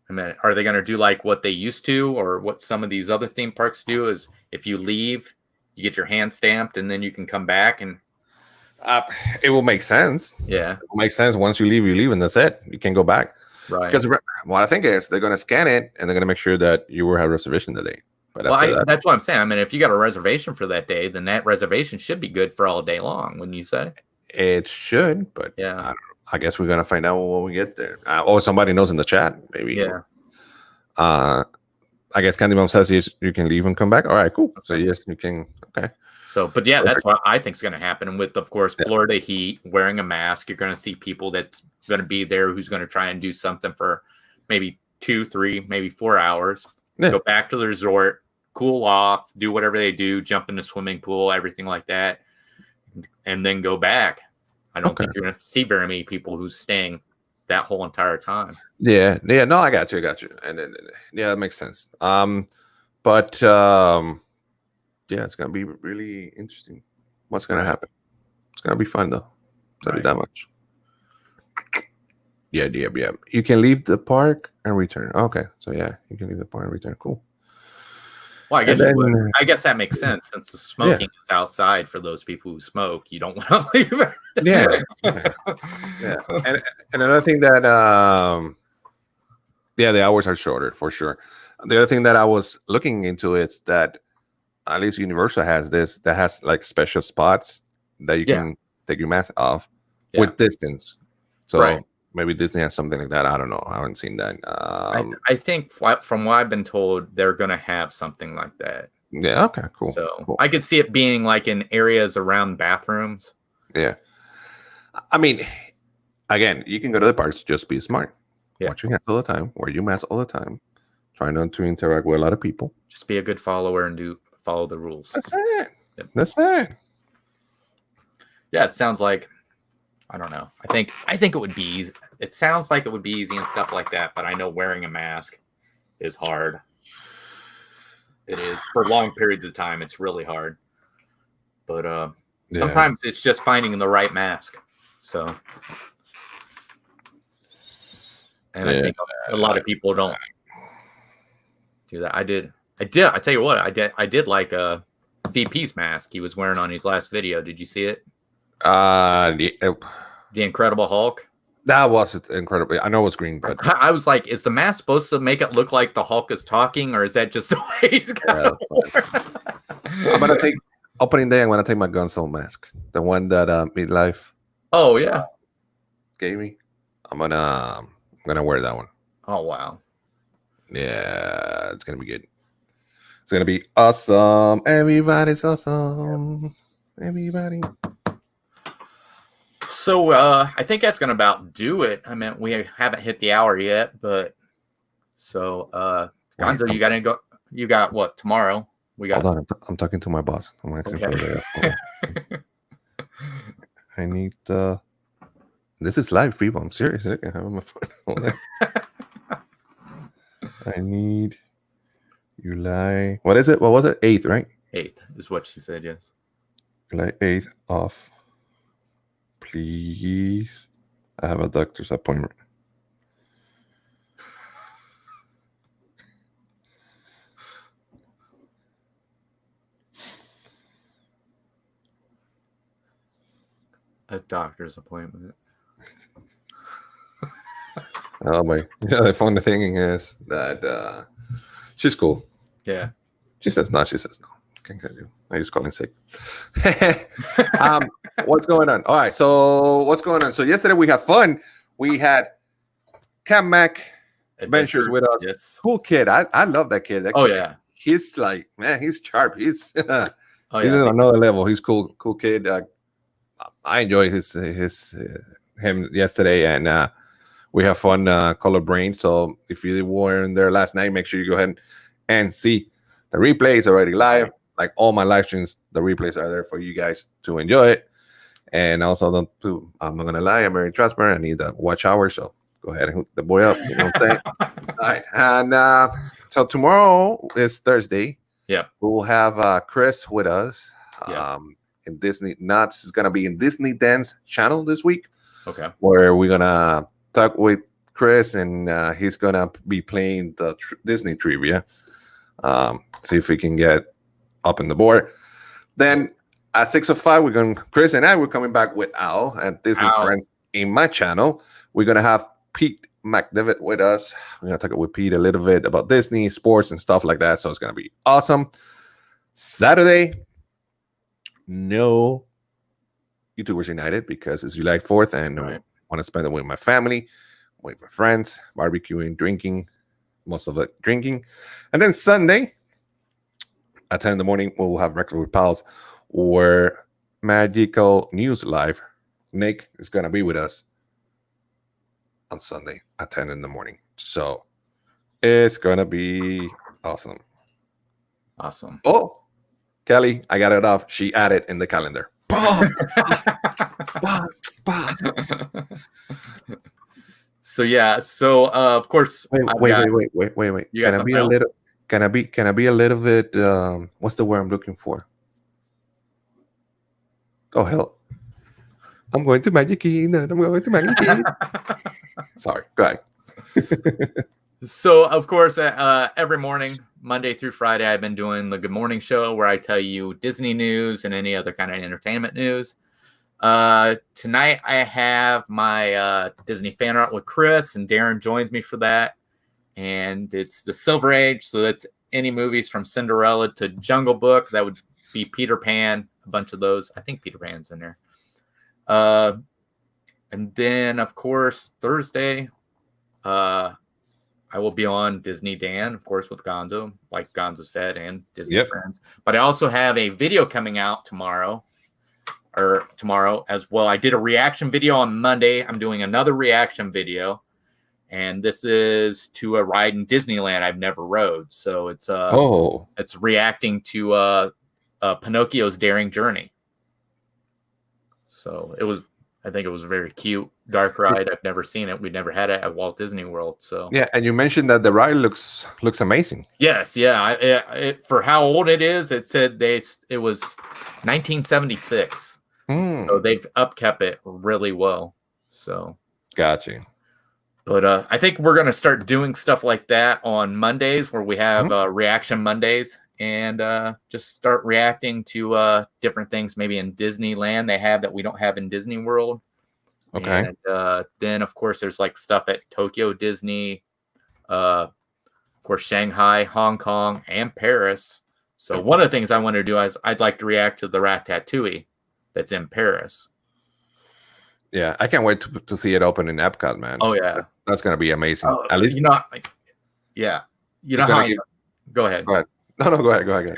I mean, are they going to do like what they used to, or what some of these other theme parks do? Is if you leave, you get your hand stamped, and then you can come back and. It will make sense. Yeah, it will make sense. Once you leave, and that's it. You can go back. Right. Because what I think is they're going to scan it and they're going to make sure that you will have a reservation that day. But that's what I'm saying. I mean, if you got a reservation for that day, then that reservation should be good for all day long. Wouldn't you say? It should, but yeah, I don't know. I guess we're gonna find out when we get there. Or somebody knows in the chat, maybe. Yeah. I guess Candy Mom says you can leave and come back. All right, cool. So yes, you can. Okay. So, but yeah, that's what I think is going to happen. And with, of course, Florida heat, wearing a mask, you're going to see people that's going to be there who's going to try and do something for maybe 2, 3, maybe 4 hours. Yeah. Go back to the resort, cool off, do whatever they do, jump in the swimming pool, everything like that, and then go back. I don't think you're going to see very many people who's staying that whole entire time. Yeah. No, I got you. And then, yeah, that makes sense. But yeah, it's gonna be really interesting. What's gonna happen? It's gonna be fun though. Tell you that much. Yeah. You can leave the park and return. Okay, so yeah, you can leave the park and return. Cool. Well, I guess that makes sense since the smoking is outside for those people who smoke. You don't want to leave it. Yeah. And another thing that the hours are shorter for sure. The other thing that I was looking into is that at least Universal has this that has like special spots that you can take your mask off with distance. So maybe Disney has something like that. I don't know. I haven't seen that. I think from what I've been told, they're going to have something like that. Yeah. Okay. Cool. So cool. I could see it being like in areas around bathrooms. Yeah. I mean, again, you can go to the parks. Just be smart. Watch your hands all the time. Wear your mask all the time. Try not to interact with a lot of people. Just be a good follower and follow the rules. That's it. Yep. That's it. Yeah, it sounds like, I don't know. I think it would be easy. It sounds like it would be easy and stuff like that, but I know wearing a mask is hard. It is for long periods of time. It's really hard. But sometimes it's just finding the right mask. So, and I think a lot of people don't do that. I tell you what, I did like a VP's mask he was wearing on his last video. Did you see it? The Incredible Hulk. That was incredible. I know it was green, but I was like, is the mask supposed to make it look like the Hulk is talking, or is that just the way he's gonna I'm gonna take opening day. I'm gonna take my Gonzo mask, the one that Midlife. Oh yeah, gave me. I'm gonna wear that one. Oh wow. Yeah, it's gonna be good. It's gonna be awesome. Everybody's awesome. Everybody. So I think that's gonna about do it. I mean, we haven't hit the hour yet, but so Gonzo, you gotta go. You got what tomorrow? We got. Hold on, I'm talking to my boss. I'm actually I need This is live, people. I'm serious. I can have my phone. I need July. What is it? What was it? 8th, right? 8th is what she said. Yes. July 8th off. Please. I have a doctor's appointment. A doctor's appointment. Oh my! The funny thing is that she's cool. Yeah. She says no. Can't get you. I just calling sick. What's going on? All right. So what's going on? So yesterday we had fun. We had Cam Mac Adventures with us. Yes. Cool kid. I love that kid. Yeah. He's like, man, he's sharp. He's he's at another level. He's cool kid. I enjoyed him yesterday, and We have fun color brain. So if you weren't there last night, make sure you go ahead and see the replays already live. Like all my live streams, the replays are there for you guys to enjoy it. And also, I'm not gonna lie, I'm very transparent. I need a watch hour, so go ahead and hook the boy up. You know what I'm saying? All right, and so tomorrow is Thursday. Yeah, we'll have Chris with us. Yeah. In Disney Nuts is gonna be in Disney Dance channel this week. Okay. Where we're gonna talk with Chris, and he's gonna be playing the Disney trivia. See if we can get up in the board. Then at 6:05, Chris and I we're coming back with Al and Disney Friends in my channel. We're gonna have Pete McDevitt with us. We're gonna talk with Pete a little bit about Disney, sports, and stuff like that. So it's gonna be awesome. Saturday, no YouTubers United because it's July 4th, and I want to spend it with my family, with my friends, barbecuing, drinking, most of it drinking. And then Sunday at 10 in the morning, we'll have Breakfast with Pals, where Magical News Live, Nick is going to be with us on Sunday at 10 in the morning. So it's going to be awesome. Awesome. Oh, Kelly, I got it off. She added in the calendar. So yeah, so of course. Wait. Can I be a little? Can I be a little bit? What's the word I'm looking for? Oh hell! I'm going to Magic Kingdom. I'm going to Magic Kingdom. Sorry, go ahead. So of course, every morning, Monday through Friday, I've been doing the Good Morning Show where I tell you Disney news and any other kind of entertainment news. Tonight I have my Disney fan art with Chris, and Darren joins me for that. And it's the Silver Age, so that's any movies from Cinderella to Jungle Book. That would be Peter Pan, a bunch of those. I think Peter Pan's in there. And then, of course, Thursday, I will be on Disney Dan, of course, with Gonzo, like Gonzo said, and Disney Friends. But I also have a video coming out tomorrow as well. I did a reaction video on Monday. I'm doing another reaction video, and this is to a ride in Disneyland I've never rode. So it's reacting to Pinocchio's Daring Journey. So I think it was a very cute, dark ride. I've never seen it. We'd never had it at Walt Disney World. So yeah, and you mentioned that the ride looks amazing. Yes, yeah. For how old it is, it said it was 1976. So they've upkept it really well. So gotcha. But I think we're gonna start doing stuff like that on Mondays, where we have reaction Mondays. And just start reacting to different things maybe in Disneyland they have that we don't have in Disney World. Okay. And then, of course, there's like stuff at Tokyo Disney, of course, Shanghai, Hong Kong, and Paris. So one of the things I want to do is I'd like to react to the Ratatouille that's in Paris. Yeah, I can't wait to see it open in Epcot, man. Oh, yeah. That's going to be amazing. At least, yeah. You know how go ahead. Go ahead. No, go ahead.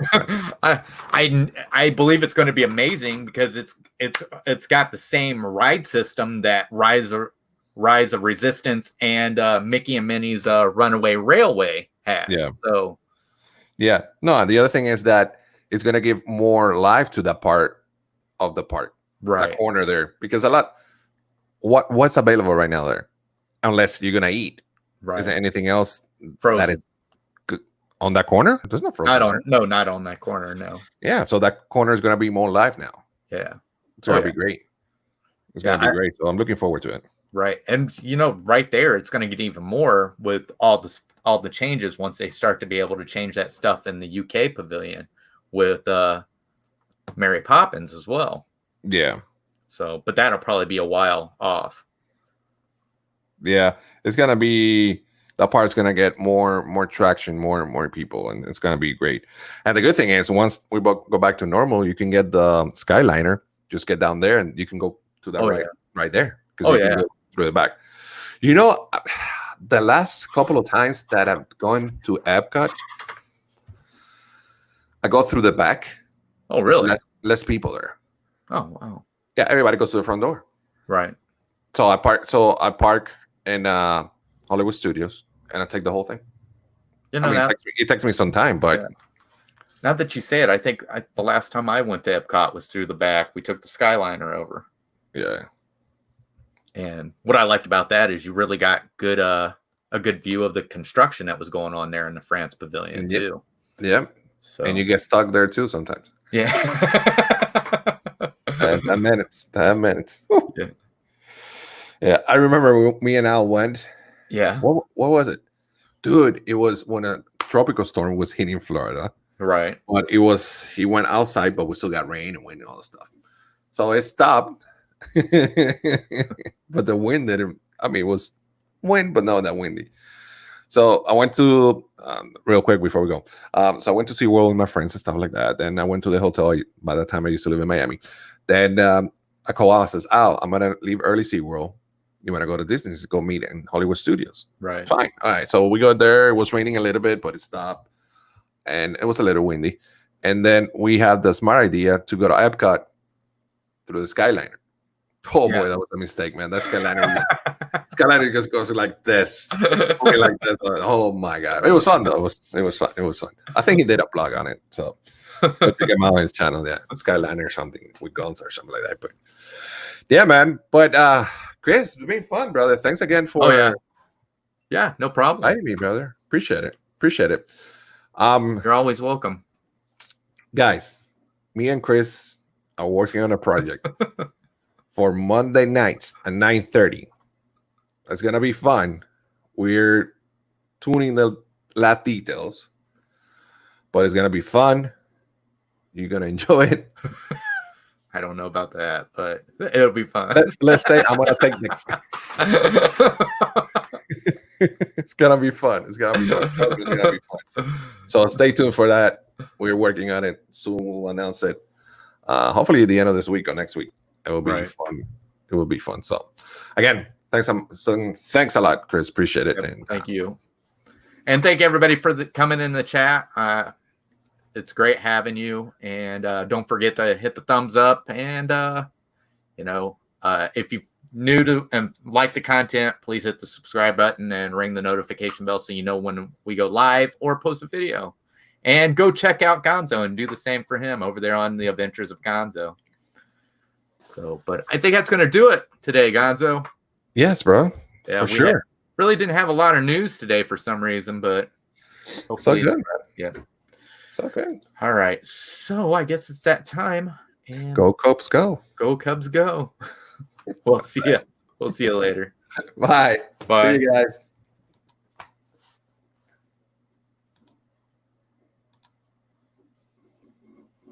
I believe it's going to be amazing because it's got the same ride system that Rise of Resistance and Mickey and Minnie's Runaway Railway has. Yeah. So yeah. No, the other thing is that it's going to give more life to that part of the park. Right. That corner there. Because what's available right now there? Unless you're going to eat. Right. Is there anything else frozen that is on that corner? There's no frozen. Not on that corner. No. Yeah, so that corner is going to be more live now. Yeah, it's going to be great. It's going to be great. So I'm looking forward to it. Right, and right there, it's going to get even more with all the changes once they start to be able to change that stuff in the UK pavilion with Mary Poppins as well. Yeah. So, but that'll probably be a while off. Yeah, it's going to be. That part's going to get more traction, more people, and it's going to be great. And the good thing is, once we go back to normal, you can get the Skyliner. Just get down there, and you can go to that right there because you can go through the back. The last couple of times that I've gone to Epcot, I go through the back. Oh, really? Less people there. Oh, wow. Yeah, everybody goes to the front door. Right. So I park in Hollywood Studios, and I take the whole thing. You know, I mean, it takes me some time, but now that you say it, I think the last time I went to Epcot was through the back. We took the Skyliner over. Yeah. And what I liked about that is you really got a good view of the construction that was going on there in the France Pavilion too. Yep. So, and you get stuck there too sometimes. Yeah. 10 minutes. 10 minutes. Yeah. Yeah. I remember me and Al went. Yeah. What was it? Dude, it was when a tropical storm was hitting Florida. Right. But he went outside, but we still got rain and wind and all the stuff. So it stopped. But the wind didn't, I mean, it was wind, but not that windy. So I went to, real quick before we go. So I went to SeaWorld with my friends and stuff like that. Then I went to the hotel. By that time, I used to live in Miami. Then I call Al and says, Al, I'm going to leave early SeaWorld. You want to go to Disney to go meet in Hollywood Studios? Right. Fine. All right. So we got there. It was raining a little bit, but it stopped. And it was a little windy. And then we had the smart idea to go to Epcot through the Skyliner. Oh boy, that was a mistake, man. That Skyliner just goes like this. Like this. Oh my god. It was fun though. It was fun. I think he did a blog on it. So check him out on his channel. Yeah. Skyliner or something with Gonzo or something like that. But yeah, man. But Chris, it's been fun, brother. Thanks again for yeah, no problem. inviting me, brother. Appreciate it. You're always welcome. Guys, me and Chris are working on a project for Monday nights at 9:30. It's gonna be fun. We're tuning the last details, but it's gonna be fun. You're gonna enjoy it. I don't know about that, but it'll be fun. Let's say I'm gonna take the. It's gonna be fun. It's gonna be fun. So stay tuned for that. We're working on it. Soon we'll announce it. Hopefully at the end of this week or next week. It will be fun. It will be fun. So again, thanks a lot, Chris. Appreciate it. Yep, and thank you. And thank everybody for coming in the chat. It's great having you. And don't forget to hit the thumbs up. And if you new to and like the content, please hit the subscribe button and ring the notification bell so you know when we go live or post a video. And go check out Gonzo and do the same for him over there on the Adventures of Gonzo. So, but I think that's going to do it today, Gonzo. Yes, bro. Yeah, for sure. Really didn't have a lot of news today for some reason, but hopefully, so good, man. Yeah. So good. All right. So I guess it's that time. And go Cubs, go. Go Cubs, go. We'll see you. We'll see you later. Bye. Bye. See you guys.